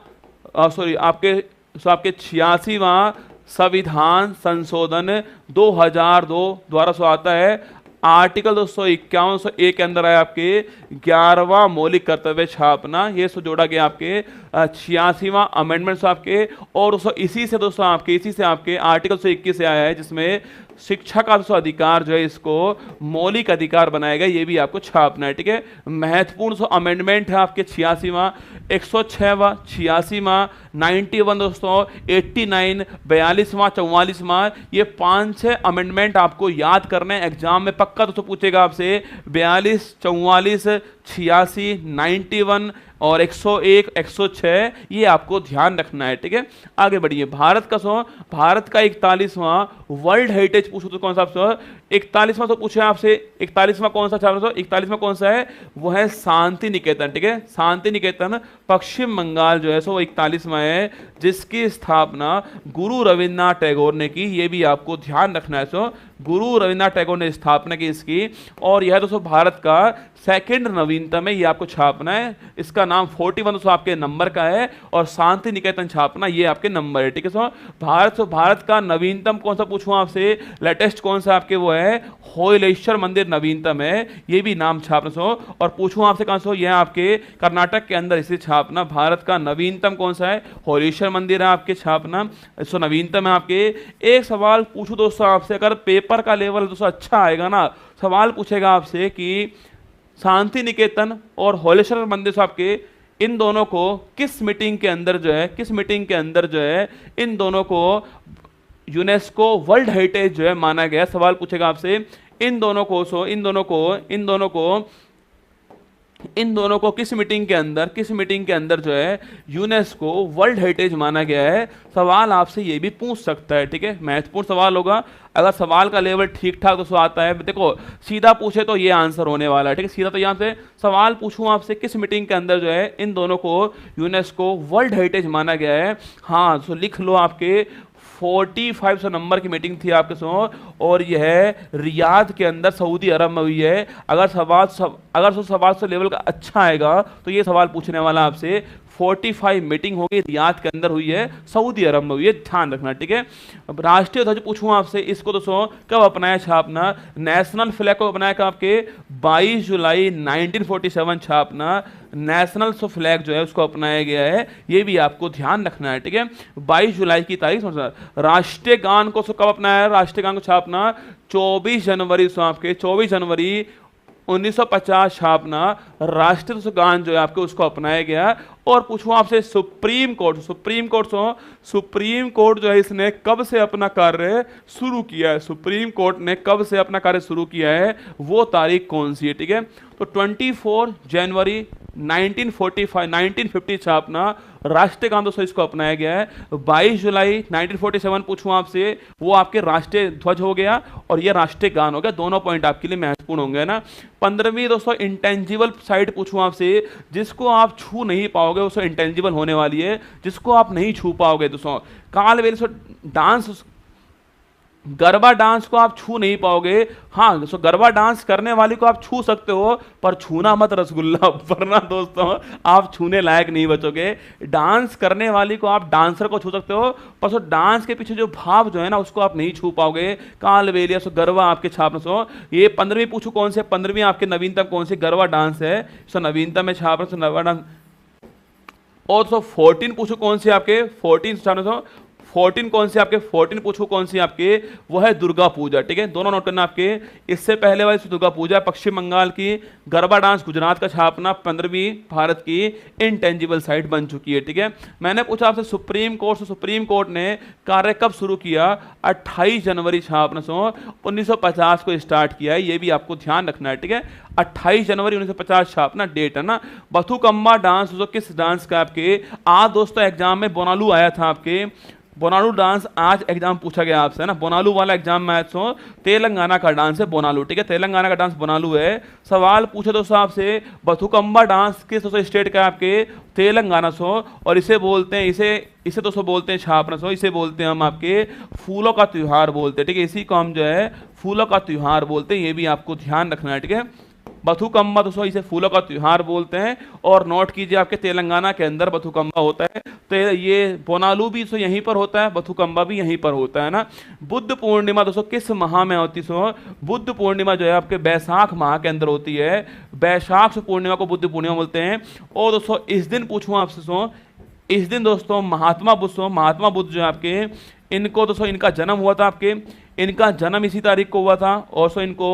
सॉरी आपके 86वां संविधान संशोधन 2002 द्वारा सो आता है। आर्टिकल दोस्तों 51A के अंदर है आपके 11वां मौलिक कर्तव्य छापना, ये सो जोड़ा गया आपके 86वां अमेंडमेंट आपके। और इसी से दोस्तों आपके इसी से आपके आर्टिकल 121 से आया है, जिसमें शिक्षा का दोस्तों अधिकार जो है इसको मौलिक अधिकार बनाया गया, ये भी आपको छापना है, ठीक है। महत्वपूर्ण अमेंडमेंट है आपके 86वां, 106वां, 86वां, 91 दोस्तों, 89, 42वां, 44वां, ये 5-6 अमेंडमेंट आपको याद करने एग्जाम में पक्का दोस्तों पूछेगा आपसे। 42, 44, 86, 91 और 101, 106, ये आपको ध्यान रखना है, ठीक है। आगे बढ़िए, भारत का 41वां वर्ल्ड हेरिटेज पूछो तो कौन सा? 41वां तो पूछे आपसे, 41वां कौन सा छात्रों? 41वां कौन सा है? वो है शांति निकेतन, ठीक है। शांति निकेतन पश्चिम बंगाल जो है सो 41वां है, जिसकी स्थापना गुरु रविन्द्रनाथ टैगोर ने की, ये भी आपको ध्यान रखना है। सो गुरु रविन्द्रनाथ टैगोर ने स्थापना की इसकी। और यह दोस्तों भारत का सेकंड नवीनतम है, ये आपको छापना है। इसका नाम 41 दोस्तों आपके नंबर का है और शांति निकेतन छापना ये आपके नंबर है, ठीक है। सो भारत का नवीनतम कौन सा पूछूं आपसे? लेटेस्ट कौन सा आपके वो है? होयलेश्वर मंदिर नवीनतम है, ये भी नाम छापना सो। और पूछूं आपसे कहां से? यह आपके कर्नाटक के अंदर इसे छापना। भारत का नवीनतम कौन सा है? होयलेश्वर मंदिर है आपके छापना, सो नवीनतम है आपके। एक सवाल पूछूं दोस्तों आपसे, अगर पेपर का लेवल दोस्तों अच्छा आएगा ना, सवाल पूछेगा आपसे कि शांति निकेतन और होयलेश्वर मंदिर आपके इन दोनों को किस मीटिंग के अंदर जो है इन दोनों को यूनेस्को वर्ल्ड हेरिटेज जो है माना गया। सवाल पूछेगा आपसे इन दोनों को किस मीटिंग के अंदर जो है यूनेस्को वर्ल्ड हेरिटेज माना गया है। सवाल आपसे ये भी पूछ सकता है, ठीक है, महत्वपूर्ण सवाल होगा। अगर सवाल का लेवल ठीक ठाक दोस्तों आता है, देखो सीधा पूछे तो ये आंसर होने वाला है, ठीक है। सीधा तो यहाँ से सवाल पूछूं आपसे किस मीटिंग के अंदर जो है इन दोनों को यूनेस्को वर्ल्ड हेरिटेज माना गया है। हाँ, तो लिख लो, आपके 4500 नंबर की मीटिंग थी आपके सो, और यह रियाद के अंदर सऊदी अरब में हुई है। अगर सवाल से लेवल का अच्छा आएगा तो ये सवाल पूछने वाला आपसे 45 मीटिंग होगी, रियाद के अंदर हुई है, सऊदी अरब में हुई है, ध्यान रखना, ठीक है। अब राष्ट्रीय ध्वज पूछूं आपसे, इसको दोस्तों कब अपनाया छापना? नेशनल फ्लैग को अपनाया कब? आपके 22 जुलाई 1947 छापना नेशनल फ्लैग जो है उसको अपनाया गया है, ये भी आपको ध्यान रखना है, ठीक है। 22 जुलाई की तारीख। राष्ट्रीय गान को कब अपनाया? राष्ट्रीय गान को छापना 24 जनवरी आपके 24 जनवरी 1950 छापना राष्ट्रीय गान जो है आपके उसको अपनाया गया। और पूछूं आपसे सुप्रीम कोर्ट जो है इसने कब से अपना कार्य शुरू किया है? सुप्रीम कोर्ट ने कब से अपना कार्य शुरू किया है, वो तारीख कौन सी है, ठीक है। तो 24 जनवरी 1950 छापना राष्ट्रीय गान दोस्तों इसको अपनाया गया है। 22 जुलाई 1947 पूछूं आपसे, वो आपके राष्ट्रीय ध्वज हो गया और ये राष्ट्रीय गान हो गया। दोनों पॉइंट आपके लिए महत्वपूर्ण महत्वपूर्ण होंगे ना। 15वीं दोस्तों इंटेंजिबल साइड पूछूं आपसे, जिसको आप छू नहीं पाओगे दोस्तों इंटेंजिबल होने वाली है, जिसको आप नहीं छू पाओगे दोस्तों। कालबेलिया डांस, गरबा डांस को आप छू नहीं पाओगे। हाँ दोस्तों गरबा डांस करने वाली को आप छू सकते हो, पर छूना मत रसगुल्ला, वरना दोस्तों आप छूने लायक नहीं बचोगे। डांस करने वाली को आप, डांसर को छू सकते हो, पर सो डांस के पीछे जो भाव जो है ना उसको आप नहीं छू पाओगे। कालबेलिया सो गरबा आपके छाप सो, ये 15वीं पूछू कौन से, 15वीं आपके नवीनतम कौन सी गरबा डांस है, सो नवीनतम में छाप सो गरबा डांस। और सो 14 पूछू कौन सी आपके, 14 कौन सी आपके, 14 पूछो कौन सी आपके, वो है दुर्गा पूजा। ठीक है, दोनों नोट करना आपके। इससे पहले वाली दुर्गा पूजा पश्चिम बंगाल की, गरबा डांस गुजरात का छापना, 15वीं भारत की इंटेंजिबल साइट बन चुकी है। ठीक है, मैंने पूछा आपसे सुप्रीम कोर्ट से, सुप्रीम कोर्ट ने कार्य कब शुरू किया, 28 जनवरी छापना 1950 को स्टार्ट किया है, ये भी आपको ध्यान रखना है। ठीक है, 28 जनवरी 1950 छापना डेट है ना। बथुकम्मा डांस किस डांस का आपके, आज दोस्तों एग्जाम में बोनालू आया था आपके, बोनालू डांस आज एग्जाम पूछा गया आपसे ना, बोनालू वाला एग्जाम में सो तेलंगाना का डांस है बोनालू। ठीक है, तेलंगाना का डांस बोनालू है। सवाल पूछे दोस्तों आपसे, बथुकम्बा डांस किस दोस्तों स्टेट का है आपके, तेलंगाना सो, और इसे बोलते हैं, इसे दोस्तों बोलते हैं छापना सो, इसे बोलते हैं हम आपके फूलों का त्योहार बोलते हैं। ठीक है, इसी को हम जो है फूलों का त्योहार बोलते हैं, ये भी आपको ध्यान रखना है। ठीक है, बथुकम्बा दोस्तों इसे फूलों का त्योहार बोलते हैं। और नोट कीजिए आपके तेलंगाना के अंदर बथुकम्बा होता है, तो ये बोनालू भी सो यहीं पर होता है, बथुकम्बा भी यहीं पर होता है ना। बुद्ध पूर्णिमा दोस्तों किस माह में होती सो, बुद्ध पूर्णिमा जो है आपके बैसाख माह के अंदर होती है, बैसाख पूर्णिमा को बुद्ध पूर्णिमा बोलते हैं। और दोस्तों इस दिन पूछूं आपसे सो, इस दिन दोस्तों महात्मा बुद्ध जो है आपके, इनको दोस्तों इनका जन्म हुआ था आपके, इनका जन्म इसी तारीख को हुआ था। और सो इनको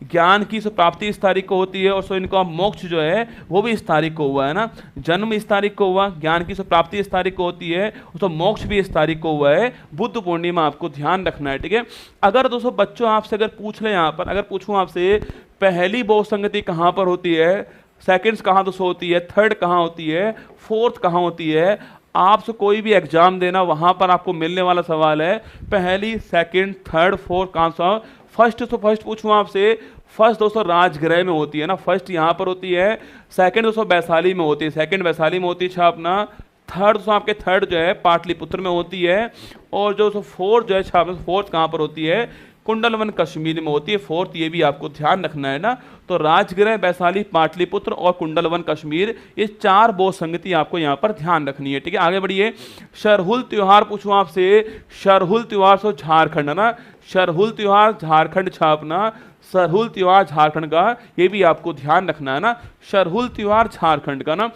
ज्ञान की प्राप्ति इस तारीख को होती है, और सो इनको मोक्ष जो है वो भी इस तारीख को हुआ है ना। जन्म इस तारीख को हुआ, ज्ञान की प्राप्ति इस तारीख को होती है, तो मोक्ष भी इस तारीख को हुआ है। बुद्ध पूर्णिमा आपको ध्यान रखना है। ठीक है, अगर दोस्तों बच्चों आपसे अगर पूछ ले, यहाँ पर अगर पूछूं आपसे पहली बहु संगति कहाँ पर होती है, सेकंड्स कहाँ दोस्तों होती है, थर्ड कहाँ होती है, फोर्थ कहाँ होती है, आपसे कोई भी एग्जाम देना वहां पर आपको मिलने वाला सवाल है पहली, सेकंड, थर्ड, फोर्थ कहाँ सा। फर्स्ट तो फर्स्ट पूछूं आपसे, फर्स्ट दोस्तों राजगृह में होती है ना, फर्स्ट यहाँ पर होती है। सेकंड दोस्तों वैशाली में होती है, सेकंड वैशाली में होती है छापना। थर्ड दोस्तों आपके थर्ड जो है पाटलिपुत्र में होती है। और जो फोर्थ जो है छापना, फोर्थ कहाँ पर होती है, कुंडलवन कश्मीर में होती है। फोर्थ ये भी आपको ध्यान रखना है ना। तो राजगृह, वैशाली, पाटलिपुत्र और कुंडलवन कश्मीर, ये 4 बहु संगति आपको यहाँ पर ध्यान रखनी है। ठीक है, आगे बढ़िए। शरहुल त्योहार पूछूं आपसे, शरहुल त्योहार सो झारखंड है ना, शरहुल त्योहार झारखंड छापना, सरहुल त्योहार झारखंड का, ये भी आपको ध्यान रखना है ना, शरहुल त्योहार झारखंड का ना।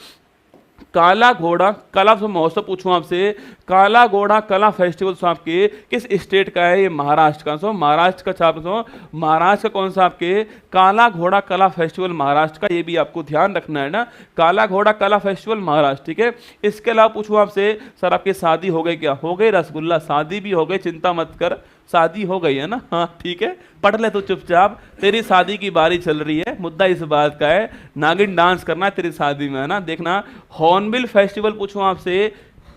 काला घोड़ा कला महोत्सव पूछूं आपसे, काला घोड़ा कला फेस्टिवल सो आपके किस स्टेट का है, ये महाराष्ट्र का। सो महाराष्ट्र का छाप सो, महाराष्ट्र का कौन सा आपके, काला घोड़ा कला फेस्टिवल महाराष्ट्र का, ये भी आपको ध्यान रखना है ना, काला घोड़ा कला फेस्टिवल महाराष्ट्र। ठीक है, इसके अलावा पूछूं आपसे, सर आपकी शादी हो गई क्या, हो गई रसगुल्ला, शादी भी हो गई, चिंता मत कर, शादी हो गई है ना। हाँ ठीक है, पढ़ ले तो चुपचाप, तेरी शादी की बारी चल रही है, मुद्दा इस बात का है, नागिन डांस करना है तेरी शादी में है ना। देखना, हॉर्नबिल फेस्टिवल पूछूं आपसे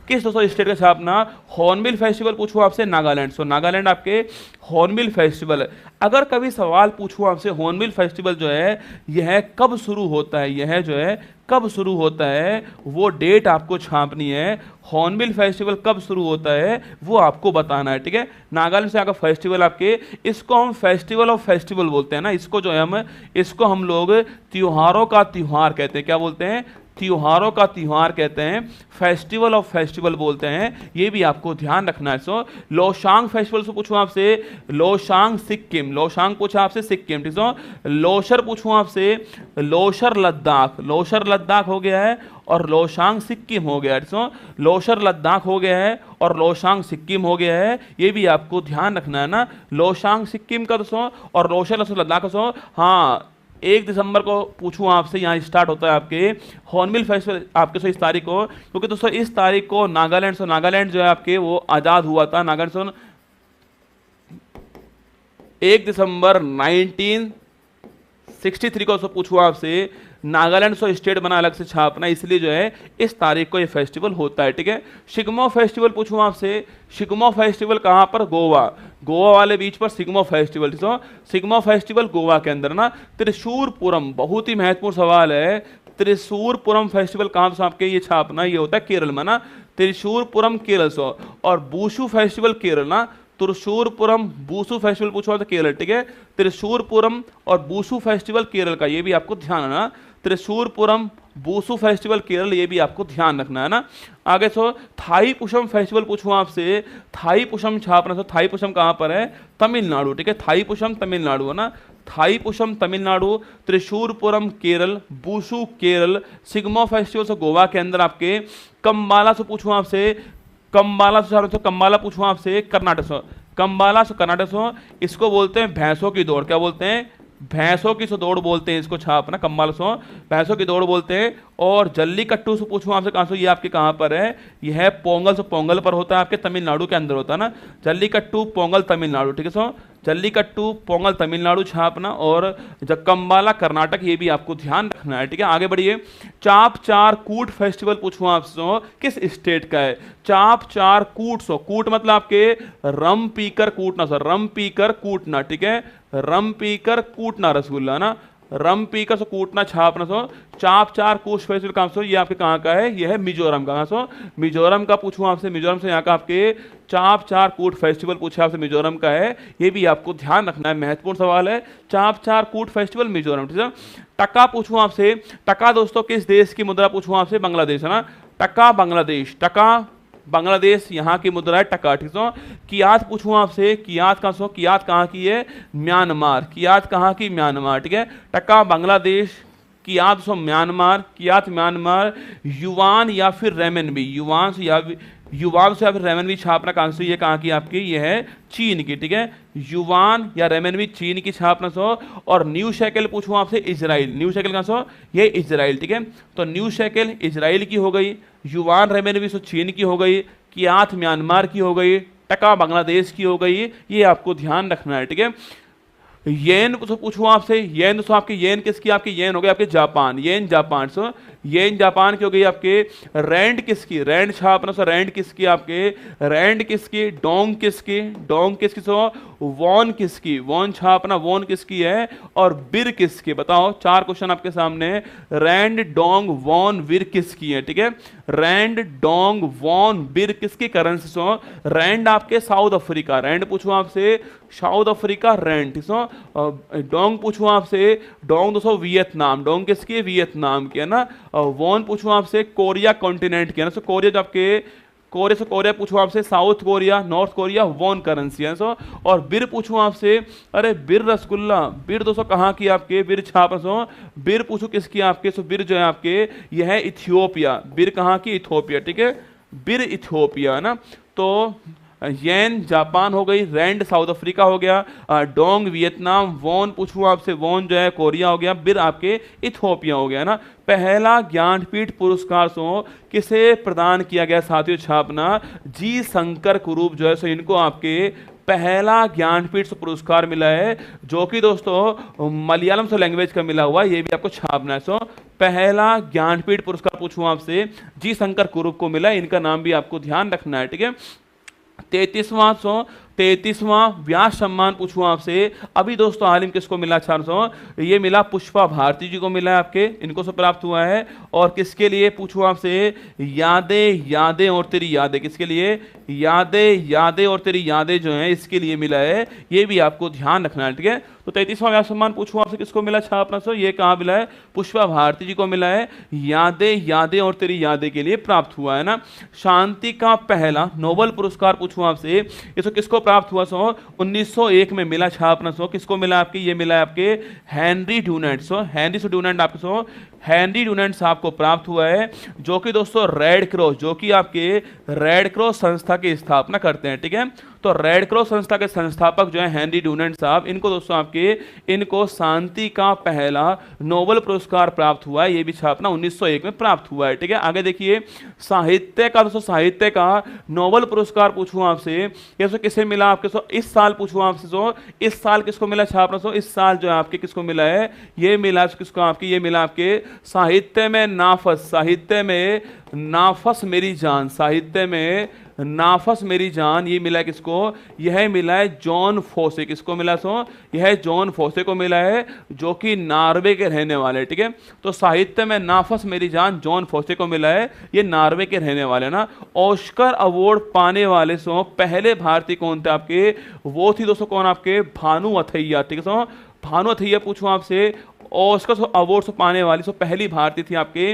किस दोस्तों स्टेट का छापना, हॉर्नबिल फेस्टिवल पूछूं आपसे नागालैंड। सो नागालैंड आपके हॉर्नबिल फेस्टिवल है। अगर कभी सवाल पूछूं आपसे हॉर्नबिल फेस्टिवल जो है यह कब शुरू होता है, यह जो है कब शुरू होता है, वो डेट आपको छापनी है। हॉर्नबिल फेस्टिवल कब शुरू होता है वो आपको बताना है। ठीक है, नागालैंड से आकर फेस्टिवल आपके, इसको हम फेस्टिवल ऑफ फेस्टिवल बोलते हैं ना, इसको जो है इसको हम लोग त्योहारों का त्योहार कहते हैं। क्या बोलते हैं, त्योहारों का त्योहार कहते हैं, फेस्टिवल ऑफ फेस्टिवल बोलते हैं, ये भी आपको ध्यान रखना है। सो लोशांग फेस्टिवल से पूछूं आपसे, लोशांग सिक्किम, लोशांग पूछा आपसे सिक्किम। ठीक है, लोशर पूछूं आपसे, लोशर लद्दाख, लोशर लद्दाख हो गया है और लोशांग सिक्किम हो गया है। सो लोशर लद्दाख हो गया है और लोशांग सिक्किम हो गया है, ये भी आपको ध्यान रखना है ना। लोशांग सिक्किम का दोस्तों और लोशर लद्दाख दोस्तों, हाँ 1 दिसंबर को पूछूं आपसे, यहाँ स्टार्ट होता है आपके हॉर्नबिल फेस्टिवल आपके सो इस तारीख को, क्योंकि दोस्तों इस तारीख को नागालैंड सो, नागालैंड जो है आपके वो आज़ाद हुआ था। नागालैंड सो 1 दिसंबर 63 को पूछूं आपसे, नागालैंड सो स्टेट बना अलग से छापना, इसलिए जो है इस तारीख को ये फेस्टिवल होता है, ठीक है। शिग्मो फेस्टिवल पूछूं आपसे, शिग्मो फेस्टिवल कहाँ पर? गोवा, गोवा वाले बीच पर शिग्मो फेस्टिवल, ठीक है। शिग्मो फेस्टिवल गोवा के अंदर ना। त्रिशूरपुरम, बहुत ही महत्वपूर्ण सवाल है, त्रिशूरपुरम फेस्टिवल कहाँ से आपके ये छापना, ये होता है केरल में ना, त्रिशूरपुरम केरल से। और बूशु फेस्टिवल केरल ना, त्रिशूरपुरम बूसु फेस्टिवल पूछा था केरल, ठीक है। त्रिशूरपुरम और बूसु फेस्टिवल केरल का, ये भी आपको ध्यान रखना, त्रिशूरपुरम बूसु फेस्टिवल केरल, ये भी आपको ध्यान रखना है ना। आगे सो थाई पुषम फेस्टिवल पूछूं आपसे, थाई पुषम छापना, सो थाई पुषम कहाँ पर है? तमिलनाडु, ठीक है। थाई पुषम तमिलनाडु है ना, थाई पुषम तमिलनाडु, त्रिशूरपुरम केरल, बूसु केरल, सिग्मो फेस्टिवल से गोवा के अंदर आपके। कम्बाला से पूछूं आपसे, कम्बाला से कम्बाला पूछूं आपसे कर्नाटक से, कम्बाला से कर्नाटक से, इसको बोलते हैं भैंसों की दौड़, क्या बोलते हैं? भैंसों की दौड़ बोलते हैं इसको, छापना कम्बाला सो भैंसों की दौड़ बोलते हैं। और जल्लीकट्टू से पूछूं आपसे कहाँ से, ये आपके कहाँ पर है? यह है पोंगल से, पोंगल पर होता है आपके तमिलनाडु के अंदर होता है ना, जल्लीकट्टू पोंगल तमिलनाडु, ठीक है। सो जल्लीकट्टू पोंगल तमिलनाडु छापना, और कम्बाला कर्नाटक, ये भी आपको ध्यान रखना है, ठीक है। आगे बढ़िए, चाप चार कूट फेस्टिवल पूछूं आपसे, किस स्टेट का है? चाप चार कूट, सो कूट मतलब आपके रम पीकर कूटना, सर रम पीकर कूटना, ठीक है, रम पीकर कूटना रसगुल्ला ना, रम पीकर सो कूटना छापना, सो चाप चार कूट फेस्टिवल कहाँ से? ये आपके कहाँ का है? ये है मिजोरम का, सो मिजोरम का पूछूं आपसे, मिजोरम से यहाँ का आपके चाप चार कूट फेस्टिवल पूछा आपसे, मिजोरम का है, ये भी आपको ध्यान रखना है, महत्वपूर्ण सवाल है, चाप चार कूट फेस्टिवल मिजोरम, ठीक है। टका पूछूं आपसे, टका दोस्तों किस देश की मुद्रा पूछूं आपसे? बांग्लादेश है ना, टका बांग्लादेश, टका बांग्लादेश, यहाँ की मुद्रा है टका, ठीक है। कियात पूछूं आपसे, कियात कहाँ से? कियात कहाँ की है? म्यांमार, कियात कहाँ की? म्यांमार, ठीक है। टका बांग्लादेश, कियात सो म्यांमार, कियात म्यांमार। युवान या फिर रेमनबी, युवान से या फिर रेमनबी छापना कहाँ से? ये कहाँ की आपकी? ये है चीन की, ठीक है। युवान या रेमनबी चीन की छापना सो। और न्यू शेकेल पूछूं आपसे, इजराइल, न्यू शेकेल कहाँ से? ये इजराइल, ठीक है। तो न्यू शेकेल इजराइल की हो गई, युवान रेमनबी सो चीन की हो गई, कियात म्यांमार की हो गई, टका बांग्लादेश की हो गई, ये आपको ध्यान रखना है, ठीक है। येन तो पूछूं आपसे, येन तो आपके येन किसकी? आपके येन हो गए आपके जापान, येन जापान, सो येन जापान की हो गई आपके। रैंड किसकी? रैंड छापना, सो रैंड किसकी आपके? रैंड किसकी? डोंग किसकी? डोंग किसकी? सो वॉन किसकी? वॉन छापना, वॉन किसकी है? और बिर किसकी? बताओ, चार क्वेश्चन आपके सामने, रैंड डोंग वॉन बिर किसकी है, ठीक है। रैंड डोंग वॉन बिर किसकी करेंसी? सो रैंड आपके साउथ अफ्रीका, रैंड पूछूं आपसे साउथ अफ्रीका रैंड, ठीक है। डोंग पूछूं आपसे, डोंग दोस्तों वियतनाम, डोंग किसकी? वियतनाम की है ना। वॉन पूछूं आपसे कोरिया कॉन्टिनेंट की है ना, सो कोरिया जो आपके कोरिया से, कोरिया पूछूं आपसे South Korea, North Korea, won currency है सो। और बिर पूछूं आपसे, अरे बिर रसगुल्ला, बिर दोस्तों कहाँ की आपके? बिर छाप सो, बिर पूछूं किसकी आपके? सो बिर जो है आपके यह है इथियोपिया, बिर कहाँ की? इथियोपिया, ठीक है, बिर इथियोपिया है ना। तो येन जापान हो गई, रैंड साउथ अफ्रीका हो गया, डोंग वियतनाम, वॉन पूछूं आपसे, वॉन जो है कोरिया हो गया, बिर आपके इथियोपिया हो गया ना। पहला ज्ञानपीठ पुरस्कार सो किसे प्रदान किया गया साथियों? छापना जी शंकर कुरूप जो है सो इनको आपके पहला ज्ञानपीठ से पुरस्कार मिला है, जो कि दोस्तों मलयालम से लैंग्वेज का मिला हुआ, ये भी आपको छापना है। सो पहला ज्ञानपीठ पुरस्कार पूछूं आपसे जी शंकर कुरूप को मिला, इनका नाम भी आपको ध्यान रखना है, ठीक है। 33वां व्यास सम्मान पूछूं आपसे, अभी दोस्तों हाल ही में किसको मिला? 400, ये मिला पुष्पा भारती जी को मिला है आपके, इनको से प्राप्त हुआ है। और किसके लिए पूछूं आपसे? यादें यादें और तेरी यादें, किसके लिए? यादें यादें और तेरी यादें जो है इसके लिए मिला है, ये भी आपको ध्यान रखना है, ठीक है। तो 33वां व्यास सम्मान पूछूं आपसे किसको मिला? छापना सो, ये कहाँ मिला है? पुष्पा भारती जी को मिला है, यादें यादें और तेरी यादें के लिए प्राप्त हुआ है ना। शांति का पहला नोबेल पुरस्कार पूछूं आपसे, इसको किसको प्राप्त हुआ? सो 1901 में मिला, छापना सो किसको मिला आपके? ये मिला आपके हेनरी ड्यूनेंट, सो हेनरी से ड्यूनेंट आपके सो हेनरी ड्यूनेंट साहब को प्राप्त हुआ है, जो कि दोस्तों रेड क्रॉस, जो कि आपके रेड क्रॉस संस्था की स्थापना करते हैं, ठीक है। तो रेड क्रॉस संस्था के संस्थापक जो है हेनरी ड्यूनेंट साहब, इनको दोस्तों आपके आपके इनको शांति का पहला नोबेल पुरस्कार प्राप्त हुआ है, ये भी छापना 1901 में प्राप्त हुआ है। ठीक है, आगे देखिए साहित्य का, दोस्तों साहित्य का नोबेल पुरस्कार पूछूं आपसे, ये सो किसे मिला आपके, सो इस साल पूछूं आपसे, सो इस साल किसको मिला छापना, सो इस साल जो है आपके किसको मिला है, ये मिला किसको आपकी, ये मिला आपके साहित्य में नाफस, साहित्य में नाफस मेरी जान, साहित्य में नाफस मेरी जान, ये मिला है किसको, यह मिला है जॉन फोसे, किसको मिला, सो यह जॉन फोसे को मिला है जो कि नॉर्वे के रहने वाले। ठीक है, तो साहित्य में नाफस मेरी जान जॉन फोसे को मिला है, ये नॉर्वे के रहने वाले ना। ऑस्कर अवार्ड पाने वाले सो पहले भारतीय कौन थे आपके, वो थी दोस्तों कौन आपके, भानु अथैया। ठीक है, सो भानु अथैया पूछूं आपसे, ऑस्कर अवार्ड पाने वाली पहली भारतीय थी आपके।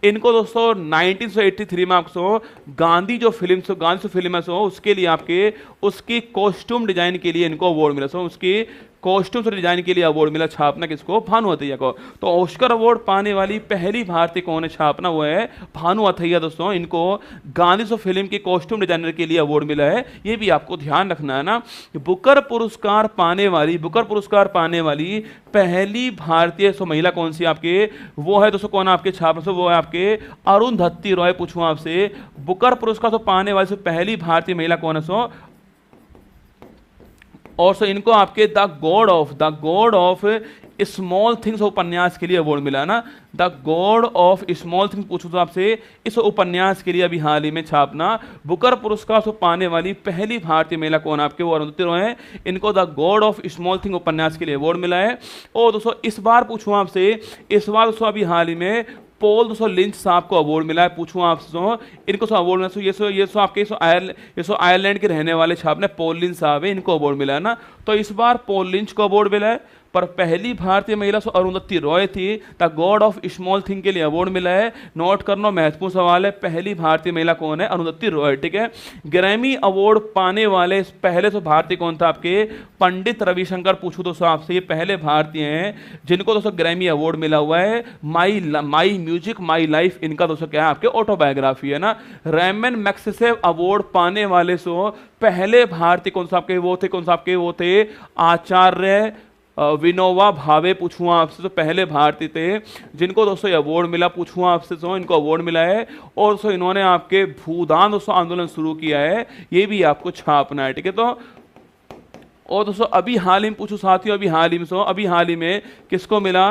इनको दोस्तों 1983 में आपको गांधी जो फिल्म है उसके लिए आपके उसकी कॉस्ट्यूम डिजाइन के लिए इनको अवार्ड मिला, उसकी कॉस्ट्यूम डिजाइन के लिए अवार्ड मिला, छापना किसको, भानु अथैया को। तो ऑस्कर अवार्ड पाने वाली पहली भारतीय कौन है, छापना वो है भानु अथैया दोस्तों, इनको गांधी फिल्म की कॉस्ट्यूम डिजाइनर के लिए अवार्ड मिला है, ये भी आपको ध्यान रखना है ना। बुकर पुरस्कार पाने वाली पहली भारतीय महिला कौन सी आपके, वो है दोस्तों कौन आपके छापना, वो है आपके अरुंधति रॉय। पूछूं आपसे बुकर पुरस्कार पाने वाली पहली भारतीय महिला कौन है, सो और सो इनको आपके the God of small things उपन्यास के लिए अवार्ड मिला है ना। The God of small things पूछो तो आपसे इस उपन्यास के लिए अभी हाल ही में छापना बुकर पुरस्कार से पाने वाली पहली भारतीय महिला कौन आपके, वो अरुंधति रॉय हैं, इनको the God of small thing उपन्यास के लिए अवार्ड मिला है। और दोस्तों इस बार पूछूं आपसे, इस बार दोस्तों अभी हाल ही में पॉल दोस्तों लिंच साहब को अवार्ड मिला है। पूछूं आपसे इनको अवार्ड मिला, ये आपके आयरलैंड के रहने वाले छापने पॉल लिंच साहब है, इनको अवार्ड मिला है ना। तो इस बार पॉल लिंच को अवार्ड मिला है, पर पहली भारतीय महिला अरुंधति रॉय थी, the God of small thing के लिए अवार्ड मिला है। नोट करना महत्वपूर्ण सवाल है, पहली भारतीय महिला कौन है, अरुंधति रॉय। ठीक है, ग्रैमी अवार्ड पाने वाले पहले भारतीय कौन था आपके, पंडित रविशंकर। पूछूं दोस्तों आपसे, ये पहले भारतीय हैं जिनको दोस्तों ग्रैमी अवार्ड मिला हुआ है। माई म्यूजिक माई लाइफ इनका दोस्तों क्या है आपके ऑटोबायोग्राफी है ना। रैमन मैग्सेसे अवार्ड पाने वाले पहले भारतीय कौन सा आपके, वो थे कौन सा आपके, वो थे आचार्य विनोबा भावे। पूछूं आपसे तो पहले भारतीय थे जिनको दोस्तों ये अवार्ड मिला। पूछूं आपसे तो इनको अवार्ड मिला है, और दोस्तों इन्होंने आपके भूदान दोस्तों आंदोलन शुरू किया है, ये भी आपको छापना है। ठीक है, तो और दोस्तों अभी हाल ही में पूछूं साथियों, अभी हाल ही में किसको मिला,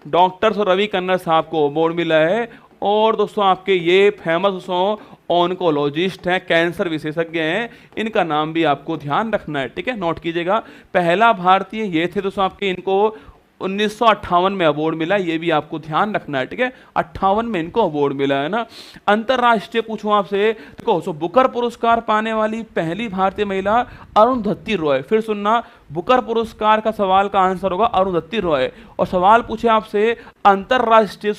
डॉक्टर रवि कन्नर साहब को अवार्ड मिला है। और दोस्तों आपके ये फेमस दोस्तों ऑन्कोलॉजिस्ट हैं, कैंसर विशेषज्ञ हैं, इनका नाम भी आपको ध्यान रखना है। ठीक है, नोट कीजिएगा। पहला भारतीय ये थे दोस्तों आपके, इनको 1958 में अवार्ड मिला, ये भी आपको ध्यान रखना है। ठीक है, 58 में इनको अवार्ड मिला है ना। अंतरराष्ट्रीय पूछूं आपसे, देखो बुकर पुरस्कार पाने वाली पहली भारतीय महिला अरुंधति रॉय। फिर सुनना, बुकर पुरस्कार का सवाल का आंसर होगा अरुंधति रॉय। और सवाल पूछे आपसे अंतरराष्ट्रीय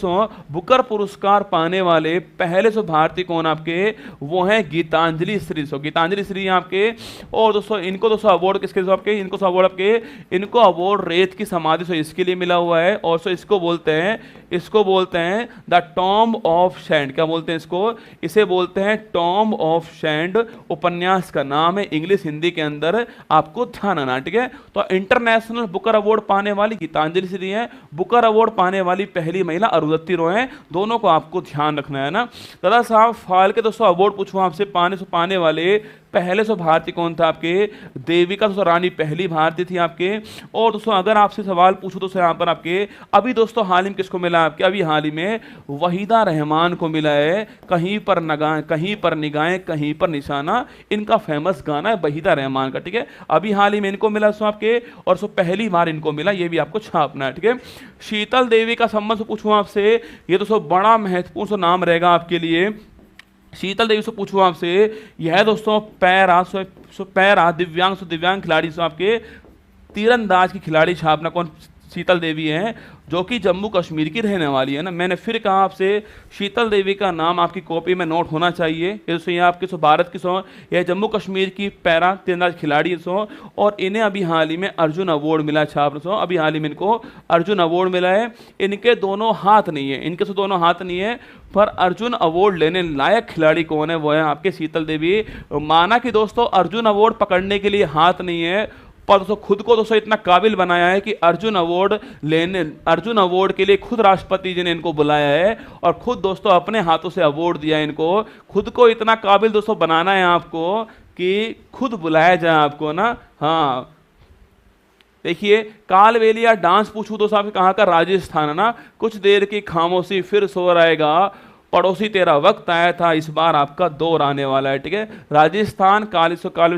बुकर पुरस्कार पाने वाले पहले भारतीय कौन आपके, वो हैं गीतांजलि श्री। गीतांजलि श्री आपके। और दोस्तों इनको दोस्तों अवार्ड किसके आपके, इनको अवार्ड आपके, इनको अवार्ड रेत की समाधि इसके लिए मिला हुआ है। और इसको बोलते हैं द टॉम्ब ऑफ सैंड। क्या बोलते हैं इसको, इसे बोलते हैं टॉम्ब ऑफ सैंड। उपन्यास का नाम है, इंग्लिश हिंदी के अंदर आपको ध्यान आना। ठीक है, तो इंटरनेशनल बुकर अवार्ड पाने वाली गीतांजलि श्री है, बुकर अवार्ड पाने वाली पहली महिला अरुंधति रॉय है, दोनों को आपको ध्यान रखना है ना। दादा साहब फाल्के दोस्तों अवार्ड पूछूं आपसे पाने वाले पहले भारतीय कौन था आपके, देविका रानी पहली भारतीय थी आपके। और दोस्तों अगर आपसे सवाल पूछो तो यहाँ पर आपके अभी दोस्तों हाल ही में किसको मिला आपके, अभी हाल ही में वहीदा रहमान को मिला है, कहीं पर निगाहें कहीं पर निशाना, इनका फेमस गाना है वहीदा रहमान का। ठीक है, अभी हाल ही में इनको मिला आपके, और पहली बार इनको मिला, ये भी आपको छापना है। ठीक है, शीतल देवी का संबंध पूछूं आपसे, ये दोस्तों बड़ा महत्वपूर्ण नाम रहेगा आपके लिए। शीतल देवी से पूछूं आपसे, यह दोस्तों पैरा दिव्यांग खिलाड़ी आपके तीरंदाज की खिलाड़ी छापना कौन, शीतल देवी हैं, जो कि जम्मू कश्मीर की रहने वाली है ना। मैंने फिर कहा आपसे शीतल देवी का नाम आपकी कॉपी में नोट होना चाहिए। ये आपके भारत की यह जम्मू कश्मीर की पैरा तीरंदाज खिलाड़ी और इन्हें अभी हाल ही में अर्जुन अवार्ड मिला छाप। अभी हाल ही में इनको अर्जुन अवार्ड मिला है। इनके दोनों हाथ नहीं है, दोनों हाथ नहीं है, पर अर्जुन अवार्ड लेने लायक खिलाड़ी कौन है, वो है आपके शीतल देवी। माना कि दोस्तों अर्जुन अवार्ड पकड़ने के लिए हाथ नहीं है, पर दोस्तों खुद को दोस्तों इतना काबिल बनाया है कि अर्जुन अवार्ड के लिए खुद राष्ट्रपति जी ने इनको बुलाया है और खुद दोस्तों अपने हाथों से अवार्ड दिया है इनको। खुद को इतना काबिल दोस्तों बनाना है आपको कि खुद बुलाया जाए आपको ना। हाँ देखिए, कालबेलिया डांस पूछूं दोस्तों आपके कहाँ का, राजस्थान है ना। कुछ देर की खामोशी फिर सो रहेगा, पड़ोसी तेरा वक्त आया था, इस बार आपका दौर आने वाला है। ठीक है, राजस्थान काली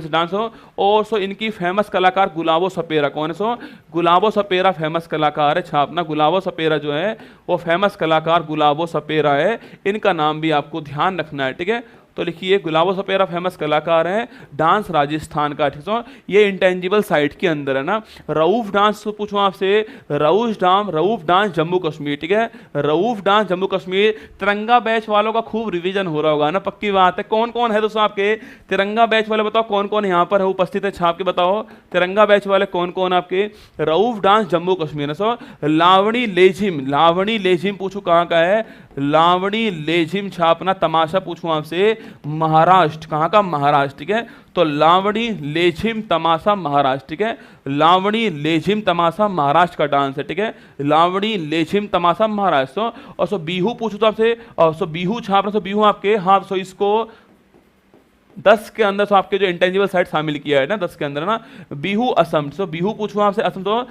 डांस हो। और सो इनकी फेमस कलाकार गुलाबो सपेरा कौन है? सो गुलाबो सपेरा फेमस कलाकार है छापना। गुलाबो सपेरा जो है वो फेमस कलाकार गुलाबो सपेरा है, इनका नाम भी आपको ध्यान रखना है। ठीक है, तो लिखिए गुलाबो सपेरा फेमस कलाकार है, डांस राजस्थान का। ठीक है, ये इंटेंजिबल साइट के अंदर है ना। रऊफ डांस पूछूं आपसे, रऊफ डांस जम्मू कश्मीर। ठीक है, रऊफ डांस जम्मू कश्मीर। तिरंगा बैच वालों का खूब रिवीजन हो रहा होगा ना, पक्की बात है। कौन कौन है दोस्तों आपके तिरंगा बैच वाले? बताओ कौन कौन यहाँ पर है उपस्थित है, छाप के बताओ तिरंगा बैच वाले कौन कौन आपके। रऊफ डांस जम्मू कश्मीर। सो लावणी लेझिम पूछूं कहाँ का है, लावणी लेझिम छापना। तमाशा पूछूं आपसे, महाराष्ट्र। कहाँ का? महाराष्ट्र। ठीक है, तो लावणी लेझिम तमाशा महाराष्ट्र। ठीक है, लावणी लेझिम तमाशा महाराष्ट्र का डांस है। ठीक है, लावणी लेझिम तमाशा महाराष्ट्र। और सो बिहू पूछूं तो आपसे, और सो बिहू छापना। सो बिहू आपके, हाँ सो इसको 10 के अंदर सो आपके जो इंटेंजिबल साइट शामिल किया है ना 10 के अंदर ना। बिहू असम। सो बिहू पूछूं आपसे, असम तो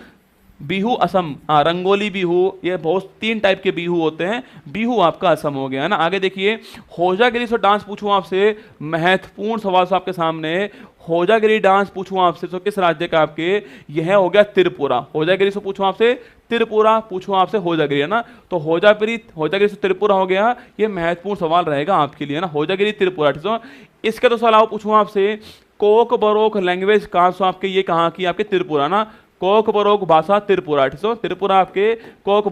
बिहू असम। हाँ, रंगोली बिहू, ये बहुत 3 टाइप के बिहू होते हैं, बिहू आपका असम हो गया है ना। आगे देखिए, होजागिरी से डांस पूछूं आपसे, महत्वपूर्ण सवाल से आपके सामने। होजागिरी डांस पूछूं आपसे तो किस राज्य का आपके? यह हो गया त्रिपुरा। होजागिरी से पूछूं आपसे, त्रिपुरा पूछूं आपसे, होजागिरी है ना। तो होजागिरी से त्रिपुरा हो गया, ये महत्वपूर्ण सवाल रहेगा आपके लिए ना, होजागिरी त्रिपुरा। ठीक है, इसके तो अलावा पूछूं आपसे, कोक बरोक लैंग्वेज कहाँ से आपके? ये कहाँ की? आपके त्रिपुरा ना। कोक बरोक भाषा त्रिपुरा। ठीक है, त्रिपुरा आपके कोक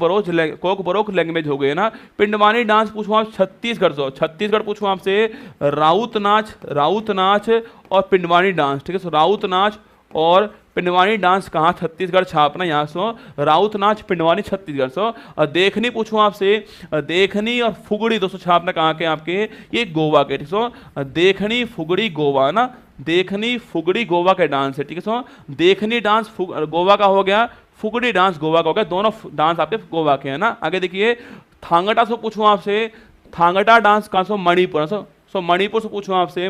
बरोक लैंग्वेज हो गए ना। पिंडवानी डांस पूछूं आप छत्तीसगढ़ से, छत्तीसगढ़ पूछूं आपसे, राउत नाच और पिंडवानी डांस। ठीक है, सो राउत नाच और पिंडवानी डांस कहाँ? छत्तीसगढ़ छापना यहाँ सो, राउत नाच पिंडवानी छत्तीसगढ़ सो। और देखनी पूछूं आपसे, देखनी और फुगड़ी दोस्तों छापना कहाँ के आपके? ये गोवा के। ठीक है, देखनी फुगड़ी गोवा ना, देखनी फुगड़ी गोवा के डांस है। ठीक है, सो देखनी डांस गोवा का हो गया, फुगड़ी डांस गोवा का हो गया, दोनों डांस आपके गोवा के है ना। आगे देखिए, थांगटा से पूछूं आपसे, थांगटा डांस कहाँ से? मणिपुर। सो मणिपुर से पूछूं आपसे,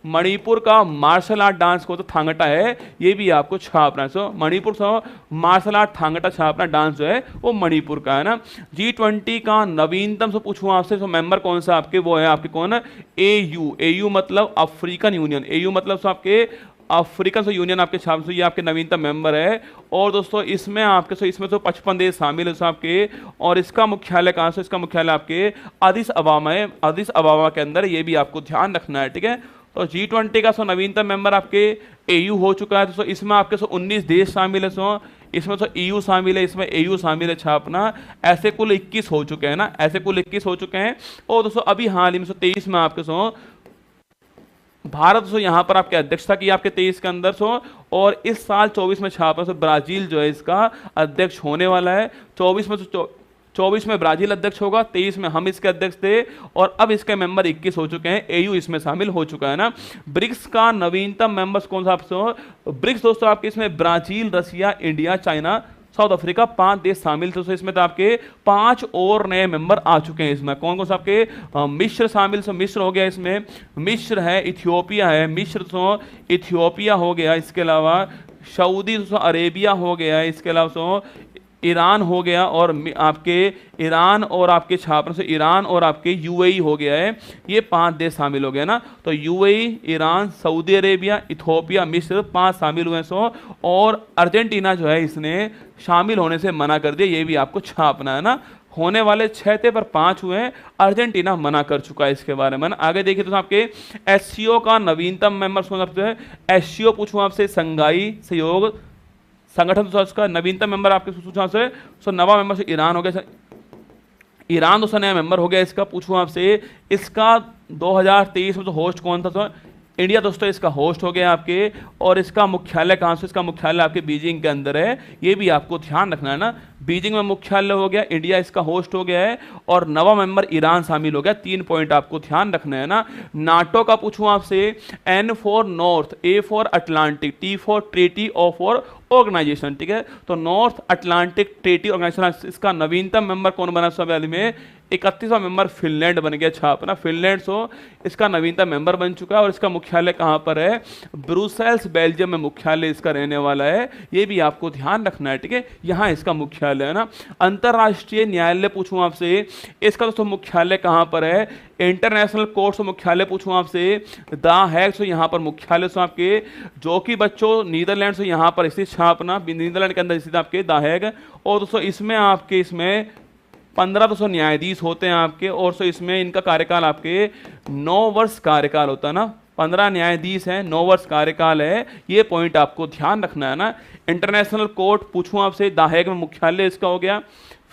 मणिपुर का मार्शल आर्ट डांस को तो थांगटा है, ये भी आपको छापना है। सो मणिपुर से मार्शल आर्ट थांगटा छापना डांस जो है वो मणिपुर का है ना। G20 का नवीनतम से पूछूं आपसे, तो मेंबर कौन सा आपके? वो है आपके कौन है? AU मतलब अफ्रीकन यूनियन। AU मतलब सो आपके अफ्रीकन यूनियन आपके छाप से, ये आपके नवीनतम मेंबर है। और दोस्तों इसमें आपके इसमें तो 55 देश शामिल है आपके। और इसका मुख्यालय कहाँ से? इसका मुख्यालय आपके अदिस अबाबा है, अदिस अबाबा के अंदर, ये भी आपको ध्यान रखना है। ठीक है, तो G20 का सो नवीनतम मेंबर आपके AU हो चुका है। तो इसमें आपके 19 देश शामिल है। सो इसमें तो EU शामिल है, इसमें AU शामिल है छापना। ऐसे कुल 21 हो चुके हैं ना, ऐसे कुल 21 हो चुके हैं। और दोस्तों अभी हाल ही में 23 में आपके भारत यहाँ पर आपके अध्यक्षता की आपके 23 के अंदर और इस साल 24 में छापा ब्राजील जो है इसका अध्यक्ष होने वाला है। 24 में ब्राजील अध्यक्ष होगा, 23 में हम इसके अध्यक्ष थे और अब इसके मेंबर 21 हो चुके हैं। AU इसमें शामिल हो चुका है ना। ब्रिक्स का नवीनतम मेंबर्स कौन सा आपसे? ब्रिक्स दोस्तों आपके इसमें ब्राजील, रसिया, इंडिया, चाइना, साउथ अफ्रीका 5 देश शामिल थे। तो इसमें तो आपके 5 और नए मेंबर आ चुके हैं। इसमें कौन कौन सा आपके? मिस्र शामिल, मिस्र हो गया, इसमें मिस्र है, इथियोपिया है, मिस्र इथियोपिया हो गया। इसके अलावा सऊदी अरेबिया हो गया, इसके अलावा ईरान हो गया, और आपके ईरान और आपके छापने से ईरान और आपके UAE हो गया है। ये 5 देश शामिल हो गए ना। तो UAE, Iran, Saudi Arabia, Ethiopia, मिस्र 5 शामिल हुए और अर्जेंटीना जो है इसने शामिल होने से मना कर दिया। ये भी आपको छापना है ना। होने वाले 6 थे पर 5 हुए हैं, अर्जेंटीना मना कर चुका है इसके बारे में ना। आगे देखिए तो आपके SCO का नवीनतम मेंबर्स कौन सा है? SCO पूछूं आपसे, संघाई सहयोग संगठन, तो उसका नवीनतम मेंबर आपके पूछा से नवा मेंबर से ईरान हो गया। ईरान तो नया मेंबर हो गया इसका। पूछूं आपसे, इसका 2023 में तो होस्ट कौन था? इंडिया दोस्तों इसका होस्ट हो गया आपके, और इसका मुख्यालय कहाँ से, इसका मुख्यालय आपके बीजिंग के अंदर है, ये भी आपको ध्यान रखना है ना। बीजिंग में मुख्यालय हो गया, इंडिया इसका होस्ट हो गया है, और नवा मेंबर ईरान शामिल हो गया। 3 पॉइंट आपको ध्यान रखना है ना। नाटो का पूछूं आपसे, N for north, A for Atlantic, T for treaty, O for organization, ठीक है। तो नॉर्थ अटलांटिक ट्रीटी ऑर्गेनाइजेशन, इसका नवीनतम मेंबर कौन बना सब में, 31वां मेंबर फिनलैंड बन गया। छापना फिनलैंड इसका नवीनतम मेंबर बन चुका है, और इसका मुख्यालय कहां पर है, ब्रुसेल्स बेल्जियम में मुख्यालय इसका रहने वाला है, ये भी आपको ध्यान रखना है, ठीक है। यहां इसका मुख्यालय है ना। अंतरराष्ट्रीय न्यायालय पूछूं आपसे, इसका दोस्तों मुख्यालय कहां पर है, इंटरनेशनल कोर्ट से मुख्यालय पूछूं आपसे, द हैग से यहाँ पर मुख्यालय से आपके, जो कि बच्चों नीदरलैंड से यहाँ पर स्थित, छापना नीदरलैंड के अंदर स्थित आपके द हैग। और दोस्तों इसमें आपके इसमें 15 दोस्तों न्यायाधीश होते हैं आपके, और सो इसमें इनका कार्यकाल आपके 9 वर्ष कार्यकाल होता है ना। 15 न्यायाधीश हैं, 9 वर्ष कार्यकाल है, ये पॉइंट आपको ध्यान रखना है ना। इंटरनेशनल कोर्ट पूछूं आपसे, द हैग में मुख्यालय इसका हो गया।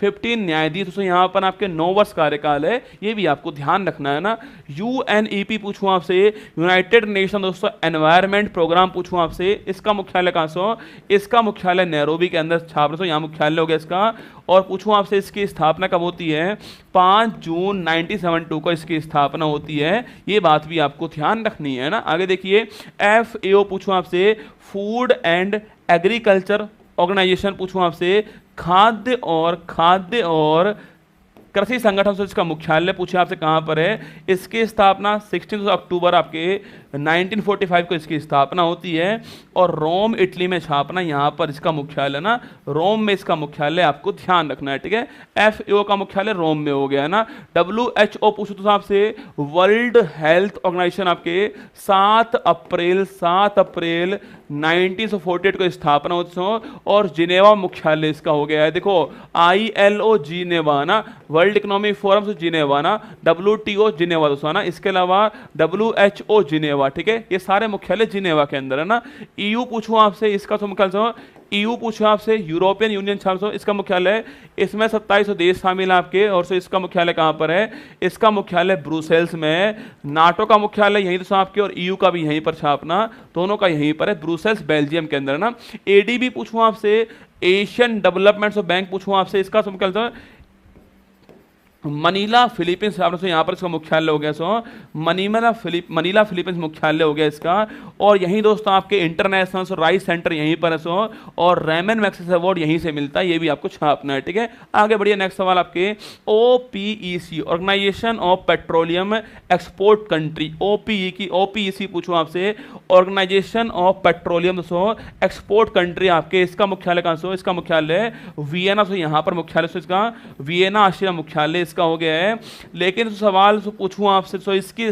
15 न्यायाधीश दोस्तों यहाँ पर आपके 9 वर्ष कार्यकाल है, ये भी आपको ध्यान रखना है ना। UNEP पूछूं आपसे, यूनाइटेड नेशन दोस्तों एनवायरमेंट प्रोग्राम पूछूं आपसे, इसका मुख्यालय कहाँ से हो, इसका मुख्यालय नैरोबी के अंदर, छाप रहे, यहाँ मुख्यालय हो गया इसका। और पूछूं आपसे इसकी स्थापना कब होती है, 5 जून 1972 को इसकी स्थापना होती है, ये बात भी आपको ध्यान रखनी है ना। आगे देखिए FAO पूछूं आपसे, फूड एंड एग्रीकल्चर ऑर्गेनाइजेशन पूछूं आपसे, खाद्य और कृषि संगठन से इसका मुख्यालय पूछे आपसे कहां पर है, इसकी स्थापना 16 अक्टूबर आपके 1945 को इसकी स्थापना होती है, और रोम इटली में, छापना यहां पर इसका मुख्यालय ना, रोम में इसका मुख्यालय आपको ध्यान रखना है, ठीक है। FAO का मुख्यालय रोम में हो गया है ना। WHO पूछो तो आपसे, वर्ल्ड हेल्थ ऑर्गेनाइजेशन आपके 7 अप्रैल 1948 को स्थापना होती है, और जिनेवा मुख्यालय इसका हो गया है। देखो ILO जिनेवा ना, वर्ल्ड इकोनॉमिक फोरम से जिनेवा ना, WTO जिनेवा दोस्तों ना, इसके अलावा WHO जिनेवा, ठीक है। ये सारे मुख्यालय जिनेवा के अंदर है ना। EU पूछूं आपसे, इसका तो मुख्यालय, EU पूछो आपसे, यूरोपियन यूनियन, इसका मुख्यालय, इसमें 27 देश शामिल आपके, और से इसका मुख्यालय कहां पर है, इसका मुख्यालय ब्रुसेल्स में। नाटो का मुख्यालय यहीं तो आपके, और EU का भी यहीं पर, छापना दोनों का यहीं पर है, ब्रुसेल्स बेल्जियम के अंदर ना। ADB पूछूं आपसे, एशियन डेवलपमेंट बैंक पूछूं आपसे, इसका मुख्यालय मनीला फिलीपींस, यहाँ पर इसका मुख्यालय हो गया। मनीला फिलीपींस मुख्यालय हो गया इसका, और यहीं दोस्तों आपके इंटरनेशनल राइस सेंटर यहीं पर है, और रेमन मैग्सेसे अवार्ड यहीं से मिलता है, ये भी आपको छापना है, ठीक है। आगे बढ़िए, नेक्स्ट सवाल आपके, OPEC organization of petroleum export country, OPEC पूछूं आपसे, organization of petroleum export country आपके, इसका मुख्यालय कहां से, इसका मुख्यालय वियना से, यहाँ पर मुख्यालय से इसका वियना ऑस्ट्रिया मुख्यालय इसका हो गया है। लेकिन सवाल पूछूं आपसे, इसकी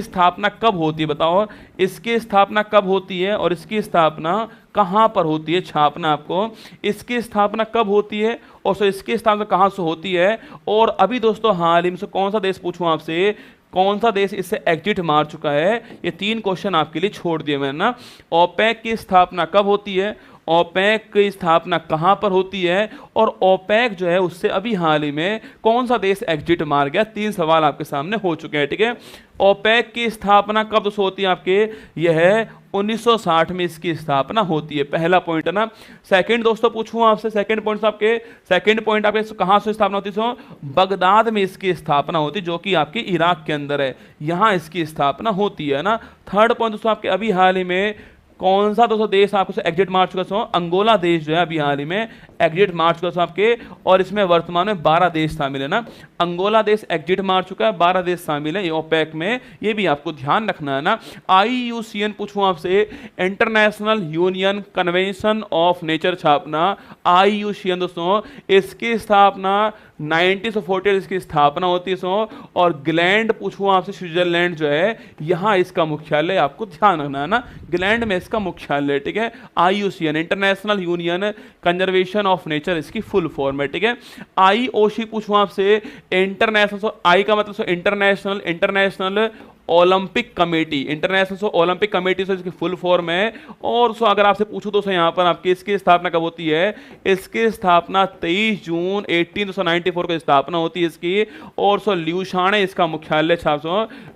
स्थापना कब होती है, बताओ इसकी स्थापना कब होती है, और इसकी स्थापना कहां पर होती है, छापना आपको, इसकी स्थापना कब होती है, और इसकी स्थापना कहां से होती है। और अभी दोस्तों हाल ही में कौन सा देश पूछूं आपसे, कौन सा देश इससे एग्जिट मार चुका है, ये 3 क्वेश्चन आपके लिए छोड़ दिए मैंने ना। ओपेक की स्थापना कब होती है, ओपेक की स्थापना कहां पर होती है, और ओपेक जो है उससे अभी हाल ही में कौन सा देश एग्जिट मार गया। 3 सवाल आपके सामने हो चुके हैं, ठीक है। ओपेक की स्थापना कब होती है आपके, यह 1960 में इसकी स्थापना होती है, पहला पॉइंट है ना। सेकंड दोस्तों पूछूं आपसे, सेकंड पॉइंट आपके कहां से स्थापना होती है, बगदाद में इसकी स्थापना होती है, जो कि आपके इराक के अंदर है, यहां इसकी स्थापना होती है ना। थर्ड पॉइंट दोस्तों आपके अभी हाल ही में कौन सा दोस्तों देश आपको एग्जिट मार चुका है, अंगोला देश जो है अभी हाल ही में एग्जिट मार चुका है आपके, और इसमें वर्तमान में 12 देश शामिल है ना। अंगोला देश एग्जिट मार चुका है, 12 देश शामिल है ओपेक में, ये भी आपको ध्यान रखना है ना। IUCN पूछूं आपसे, international union convention of nature, छापना IUCN दोस्तों, इसकी स्थापना 1948 इसकी स्थापना होती है। और ग्लैंड पूछूं आपसे, स्विट्जरलैंड जो है, यहां इसका मुख्यालय आपको ध्यान रखना है ना, ग्लैंड में इसका मुख्यालय, ठीक है। IUCN international union conservation of nature इसकी फुल फॉर्म है, ठीक है। IOC पूछूं आपसे, इंटरनेशनल, आई का मतलब international Olympic committee, international Olympic committee से इसकी फुल फॉर्म है। और सो अगर आपसे पूछूं तो यहाँ पर आपकी इसकी स्थापना कब होती है, इसकी स्थापना 23 जून 1894 को स्थापना होती है इसकी। और सो ल्यूशाने इसका मुख्यालय,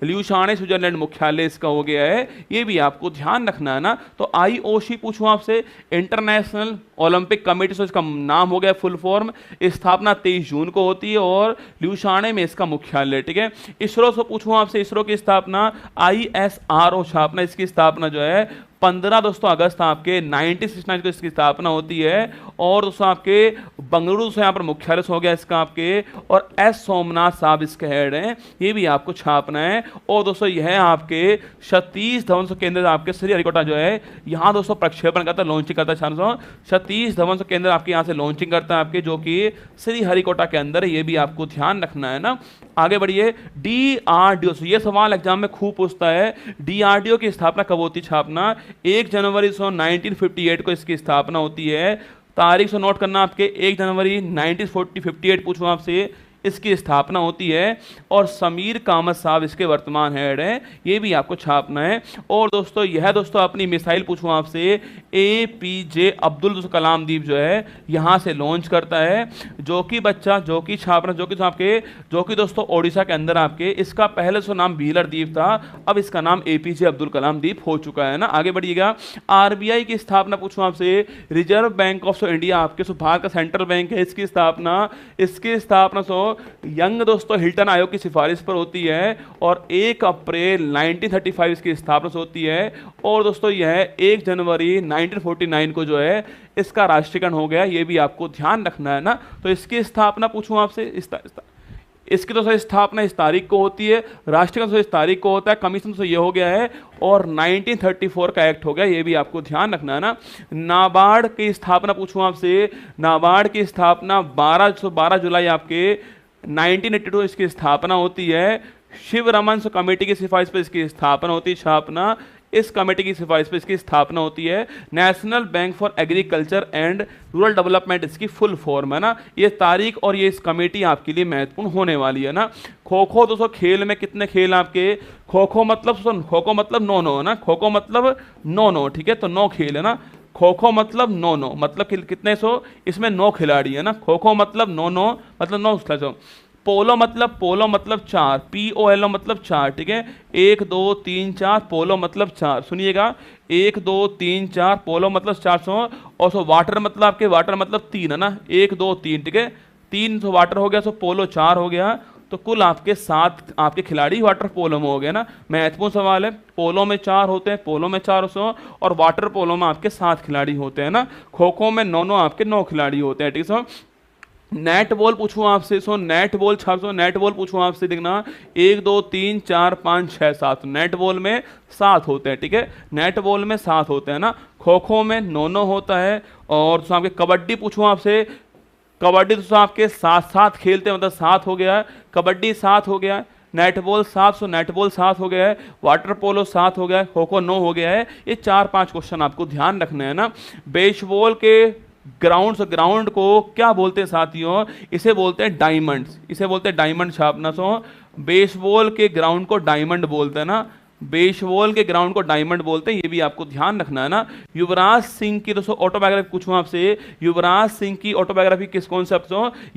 ल्यूशाने स्विट्जरलैंड मुख्यालय इसका हो गया है, ये भी आपको ध्यान रखना है ना। तो आईओसी पूछूं आपसे, इंटरनेशनल ओलंपिक कमेटी, से इसका नाम हो गया फुल फॉर्म, स्थापना 23 जून को होती है और ल्यूशाने में इसका मुख्यालय, ठीक है। इसरो से पूछूं आपसे, इसरो की स्थापना ISRO स्थापना, इसकी स्थापना जो है 15 दोस्तों अगस्त आपके 1969 को इसकी स्थापना होती है। और दोस्तों आपके बंगलुरु से यहाँ पर मुख्यालय हो गया इसका आपके, और एस सोमनाथ साहब इसके हेड हैं, ये भी आपको छापना है। और दोस्तों यह आपके सतीश धवन केंद्र आपके श्रीहरिकोटा जो है, यहाँ दोस्तों प्रक्षेपण करता है, लॉन्चिंग करता है। सतीश धवन केंद्र आपके यहाँ से लॉन्चिंग करता है आपके, जो कि श्रीहरिकोटा के अंदर है, ये भी आपको ध्यान रखना है ना। आगे बढ़िए, DRDO, ये सवाल एग्जाम में खूब पूछता है, DRDO की स्थापना कब होती, छापना 1 जनवरी 1958 को इसकी स्थापना होती है। तारीख से नोट करना आपके, 1 जनवरी 1958 पूछूं आपसे, इसकी स्थापना होती है। और समीर कामत साहब इसके वर्तमान हेड हैं, ये भी आपको छापना है। और दोस्तों यह दोस्तों अपनी मिसाइल पूछूं आपसे, APJ अब्दुल कलाम द्वीप जो है यहाँ से लॉन्च करता है, जो कि बच्चा, जो कि छापना, जो कि दोस्तों ओडिशा के अंदर आपके, इसका पहले से नाम व्हीलर द्वीप था, अब इसका नाम APJ अब्दुल कलाम द्वीप हो चुका है ना। आगे बढ़िएगा, RBI की स्थापना पूछूं आपसे, रिजर्व बैंक ऑफ इंडिया आपके भारत का सेंट्रल बैंक है, इसकी स्थापना यंग दोस्तों हिल्टन आयोग की सिफारिश पर होती है और 1 अप्रैल 1935 इसकी स्थापना होती है। और दोस्तों यह 1 जनवरी 1949 को जो है इसका राष्ट्रीयकरण हो गया, ये भी आपको ध्यान रखना है ना। तो इसकी स्थापना पूछूं आपसे, इसकी तो स्थापना इस तारीख को होती है, राष्ट्रीयकरण इस तारीख को होता है, कमीशन से ये हो गया है, और 1934 का एक्ट हो गया, ये भी आपको ध्यान रखना है ना। नाबार्ड की स्थापना पूछूं आपसे, नाबार्ड की स्थापना 12 जुलाई आपके 1982 इसकी स्थापना होती है। शिव रमन कमेटी की सिफारिश पर इसकी स्थापना होती है, छापना इस कमेटी की सिफारिश पर इसकी स्थापना होती है। National bank for agriculture and rural development इसकी फुल फॉर्म है ना। ये तारीख और ये इस कमेटी आपके लिए महत्वपूर्ण होने वाली है ना। खो खो दोस्तों खेल में कितने खेल आपके, खो खो मतलब 9 है ना, खो खो मतलब 9, ठीक है, तो 9 खेल है ना। खो खो मतलब 9 मतलब कितने इसमें 9 खिलाड़ी है ना। खो खो मतलब 9 मतलब 9। पोलो मतलब 4, POLO मतलब 4, ठीक है, 1 2 3 4, पोलो मतलब 4, सुनिएगा 1 2 3 4, पोलो मतलब 400। और वाटर मतलब आपके, वाटर मतलब 3 है ना, 1 2 3, ठीक है, 3 वाटर हो गया, पोलो 4 हो गया, तो कुल आपके 7 आपके खिलाड़ी वाटर पोलो में हो गए ना। महत्वपूर्ण सवाल है, पोलो में 4 होते हैं, पोलो में 400, और वाटर पोलो में आपके 7 खिलाड़ी होते हैं ना। खो खो में 9 आपके 9 खिलाड़ी होते हैं, ठीक है। नेट बॉल पूछूं आपसे, नेट बॉल नेट बॉल पूछूं आपसे, देखना 1 2 3 4 5 6 7, नेट बॉल में 7 होते हैं, ठीक है, नेट बॉल में 7 होते हैं ना। खो खो में 9 होता है। और आपके कबड्डी पूछूं आपसे, कबड्डी तो आपके 7 खेलते हैं, मतलब 7 हो गया, कबड्डी 7 हो गया, नेट बॉल 7, नेट बॉल 7 हो गया है, वाटर पोलो 7 हो गया है, खो खो 9 हो गया है। ये 4-5 क्वेश्चन आपको ध्यान रखने हैं ना। बेसबॉल के ग्राउंड को क्या बोलते हैं साथियों, इसे बोलते हैं डायमंड्स, इसे बोलते हैं डायमंड छापना। बेसबॉल के ग्राउंड को डायमंड बोलते हैं ना, बेसबॉल के ग्राउंड को डायमंड बोलते हैं, ये भी आपको ध्यान रखना है ना। युवराज सिंह की दोस्तों ऑटोबायोग्राफी पूछूं आपसे, युवराज सिंह की ऑटोबायोग्राफी किस कौन से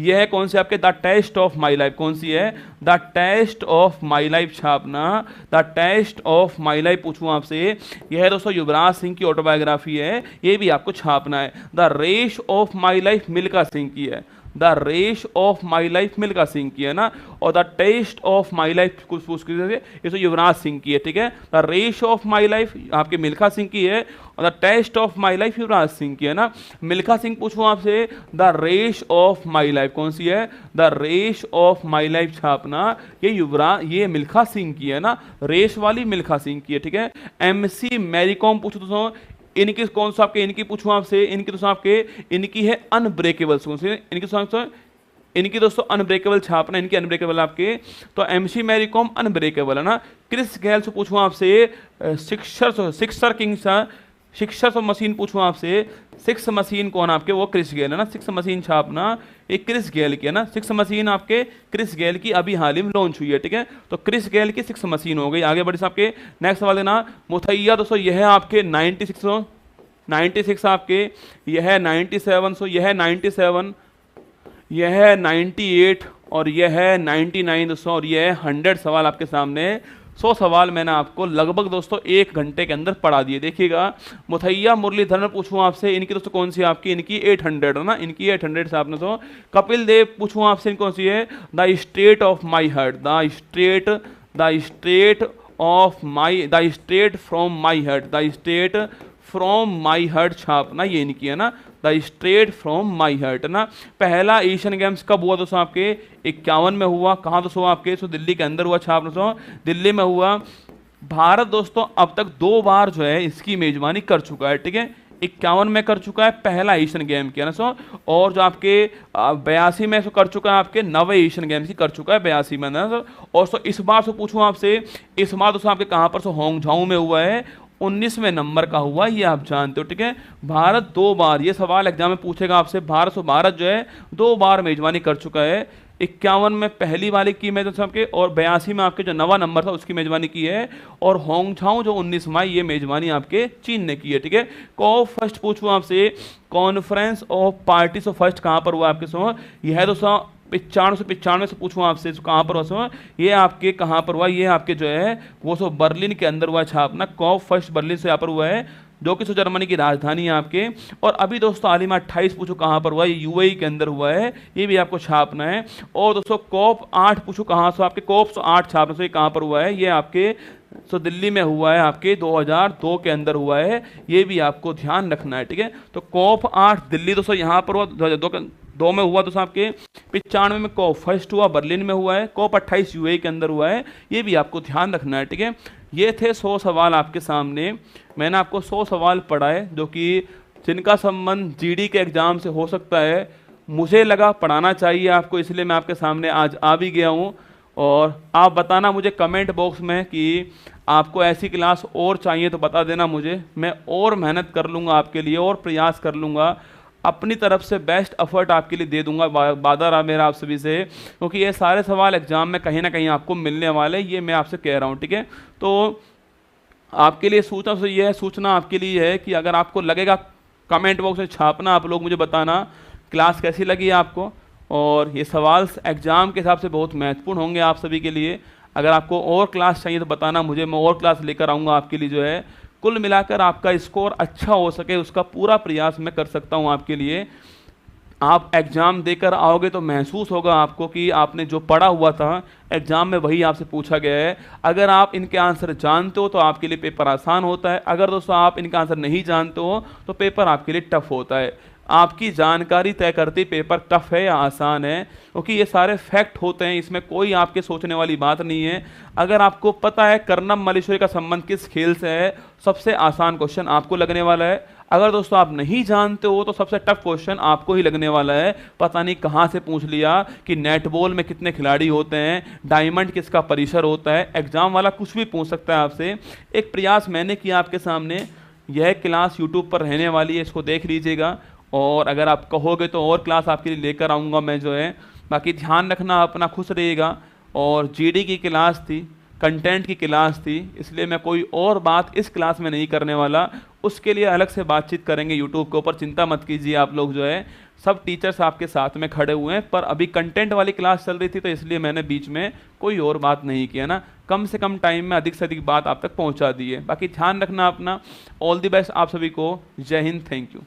यह है कौन से आपके, the test of my life, कौन सी है, the test of my life छापना, the test of my life पूछूं आपसे, यह है दोस्तों युवराज सिंह की ऑटोबायोग्राफी है, ये भी आपको छापना है। The race of my life Milkha Singh की है, the race of my life Milkha Singh की है ना। और the test of my life कुछ ये तो युवराज सिंह की है, ठीक है। The race of my life आपके मिल्खा सिंह की है, और the test of my life Yuvraj Singh की है ना। मिल्खा सिंह पूछूं आपसे, the race of my life कौन सी है, the race of my life छापना, ये मिल्खा सिंह की है ना, रेस वाली मिल्खा सिंह की है, ठीक है। MC मैरी कॉम पूछो दोस्तों, इनकी कौन सा आपके, इनकी पूछूं आपसे, इनकी दोस्तों आपके, इनकी है अनब्रेकेबल, कौन सी इनकी दोस्तों अनब्रेकेबल छापना, इनकी अनब्रेकेबल आपके, तो MC मैरी कॉम अनब्रेकेबल है ना। क्रिस गेल से पूछूं आपसे, सिक्सर किंग 600 मशीन पूछूं आपसे, 6 मशीन कौन आपके, वो क्रिस गेल है ना, 6 मशीन छापना एक क्रिस गेल की है ना, 6 मशीन आपके क्रिस गेल की अभी हाल ही में लॉन्च हुई है, ठीक है। तो क्रिस गेल की 6 मशीन हो गई। आगे बढ़े आपके नेक्स्ट सवाल देना। मुथैया दोस्तों यह है आपके 96 आपके, यह है 97, सो यह है 97, यह है 98 और यह है 99 दोस्तों, और यह है 100 सवाल आपके सामने। 100 सवाल मैंने आपको लगभग दोस्तों 1 घंटे के अंदर पढ़ा दिए। देखिएगा, मुथैया मुरलीधरन पूछूं आपसे, इनकी दोस्तों कौन सी आपकी, इनकी 800 है ना, इनकी 800 से आपने तो। कपिल देव पूछूं आपसे, इनकी कौन सी है, the state of my heart, the state from my heart, the state from my heart छापना, ये इनकी है ना, the straight from my heart ना। पहला एशियन गेम्स कब हुआ दोस्तों आपके, 51 में हुआ। कहाँ दोस्तों आपके, सो दिल्ली के अंदर हुआ छाप दोस्तों, दिल्ली में हुआ। भारत दोस्तों अब तक 2 बार जो है इसकी मेजबानी कर चुका है, ठीक है। 51 में कर चुका है पहला एशियन गेम किया ना सो, और जो आपके 82 में सो कर चुका है, आपके 9वें एशियन गेम्स की कर चुका है 82 में ना सो। और सो इस बार सो पूछूं आपसे, इस बार दोस्तों आपके कहाँ पर, सो होंगझाऊ में हुआ है, 19वें नंबर का हुआ, ये आप जानते हो, ठीक है। भारत 2 बार, ये सवाल एग्जाम में पूछेगा आपसे, भारत जो है 2 बार मेजबानी कर चुका है। 51 में पहली वाली की मेजबानी आपके, और 82 में आपके जो 9वां नंबर था उसकी मेजबानी की है, और होंगझाऊ जो 19 मई, ये मेजबानी आपके चीन ने की है, ठीक है। कॉप फर्स्ट पूछूं आपसे, conference of parties of first कहाँ पर हुआ आपके सो, यह है दोस्तों 95 से पूछूं आपसे, कहाँ पर हुआ, ये आपके कहाँ पर हुआ, ये आपके जो है वो सो बर्लिन के अंदर हुआ छापना। कॉप फर्स्ट बर्लिन से यहाँ पर हुआ है, जो कि सो जर्मनी की राजधानी है आपके। और अभी दोस्तों हाल ही में 28 पूछो कहाँ पर हुआ, ये यूएई के अंदर हुआ है, ये भी आपको छापना है। और दोस्तों कॉप 8 पूछो कहाँ से, आपके कॉप 8 छापना से कहाँ पर हुआ है, ये आपके सो दिल्ली में हुआ है, आपके 2002 के अंदर हुआ है, ये भी आपको ध्यान रखना है, ठीक है। तो कॉप 8 दिल्ली दोस्तों यहाँ पर हुआ, 2002 में हुआ दोस्तों आपके। 95 में कॉप फर्स्ट हुआ, बर्लिन में हुआ है। कॉप 28 यूएई के अंदर हुआ है, ये भी आपको ध्यान रखना है, ठीक है। ये थे 100 सवाल आपके सामने। मैंने आपको 100 सवाल पढ़ाए, जो कि जिनका संबंध जीडी के एग्जाम से हो सकता है। मुझे लगा पढ़ाना चाहिए आपको, इसलिए मैं आपके सामने आज आ भी गया हूँ। और आप बताना मुझे कमेंट बॉक्स में कि आपको ऐसी क्लास और चाहिए तो बता देना मुझे, मैं और मेहनत कर लूँगा आपके लिए, और प्रयास कर लूँगा, अपनी तरफ से बेस्ट एफर्ट आपके लिए दे दूंगा। वादा रहा मेरा आप सभी से, क्योंकि ये सारे सवाल एग्जाम में कहीं ना कहीं आपको मिलने वाले, ये मैं आपसे कह रहा हूँ, ठीक है। तो आपके लिए सूचना आपके लिए है कि अगर आपको लगेगा, कमेंट बॉक्स में छापना, आप लोग मुझे बताना क्लास कैसी लगी आपको। और ये सवाल एग्जाम के हिसाब से बहुत महत्वपूर्ण होंगे आप सभी के लिए। अगर आपको और क्लास चाहिए तो बताना मुझे, मैं और क्लास लेकर आऊँगा आपके लिए। जो है कुल मिलाकर आपका स्कोर अच्छा हो सके, उसका पूरा प्रयास मैं कर सकता हूँ आपके लिए। आप एग्ज़ाम देकर आओगे तो महसूस होगा आपको कि आपने जो पढ़ा हुआ था एग्ज़ाम में वही आपसे पूछा गया है। अगर आप इनके आंसर जानते हो तो आपके लिए पेपर आसान होता है। अगर दोस्तों आप इनका आंसर नहीं जानते हो तो पेपर आपके लिए टफ होता है। आपकी जानकारी तय करती पेपर टफ है या आसान है, क्योंकि ये सारे फैक्ट होते हैं, इसमें कोई आपके सोचने वाली बात नहीं है। अगर आपको पता है कर्णम मल्लेश्वरी का संबंध किस खेल से है, सबसे आसान क्वेश्चन आपको लगने वाला है। अगर दोस्तों आप नहीं जानते हो तो सबसे टफ क्वेश्चन आपको ही लगने वाला है। पता नहीं कहाँ से पूछ लिया कि नेटबॉल में कितने खिलाड़ी होते हैं, डायमंड किसका परिसर होता है। एग्जाम वाला कुछ भी पूछ सकता है आपसे। एक प्रयास मैंने किया आपके सामने, यह क्लास यूट्यूब पर रहने वाली है, इसको देख लीजिएगा। और अगर आप कहोगे तो और क्लास आपके लिए लेकर आऊँगा मैं जो है। बाकी ध्यान रखना, अपना खुश रहिएगा। और जीडी की क्लास थी, कंटेंट की क्लास थी, इसलिए मैं कोई और बात इस क्लास में नहीं करने वाला। उसके लिए अलग से बातचीत करेंगे यूट्यूब के ऊपर, चिंता मत कीजिए आप लोग। जो है सब टीचर्स आपके साथ में खड़े हुए हैं, पर अभी कंटेंट वाली क्लास चल रही थी तो इसलिए मैंने बीच में कोई और बात नहीं किया ना। कम से कम टाइम में अधिक से अधिक बात आप तक पहुंचा दी है। बाकी ध्यान रखना अपना। ऑल द बेस्ट आप सभी को। जय हिंद, थैंक यू।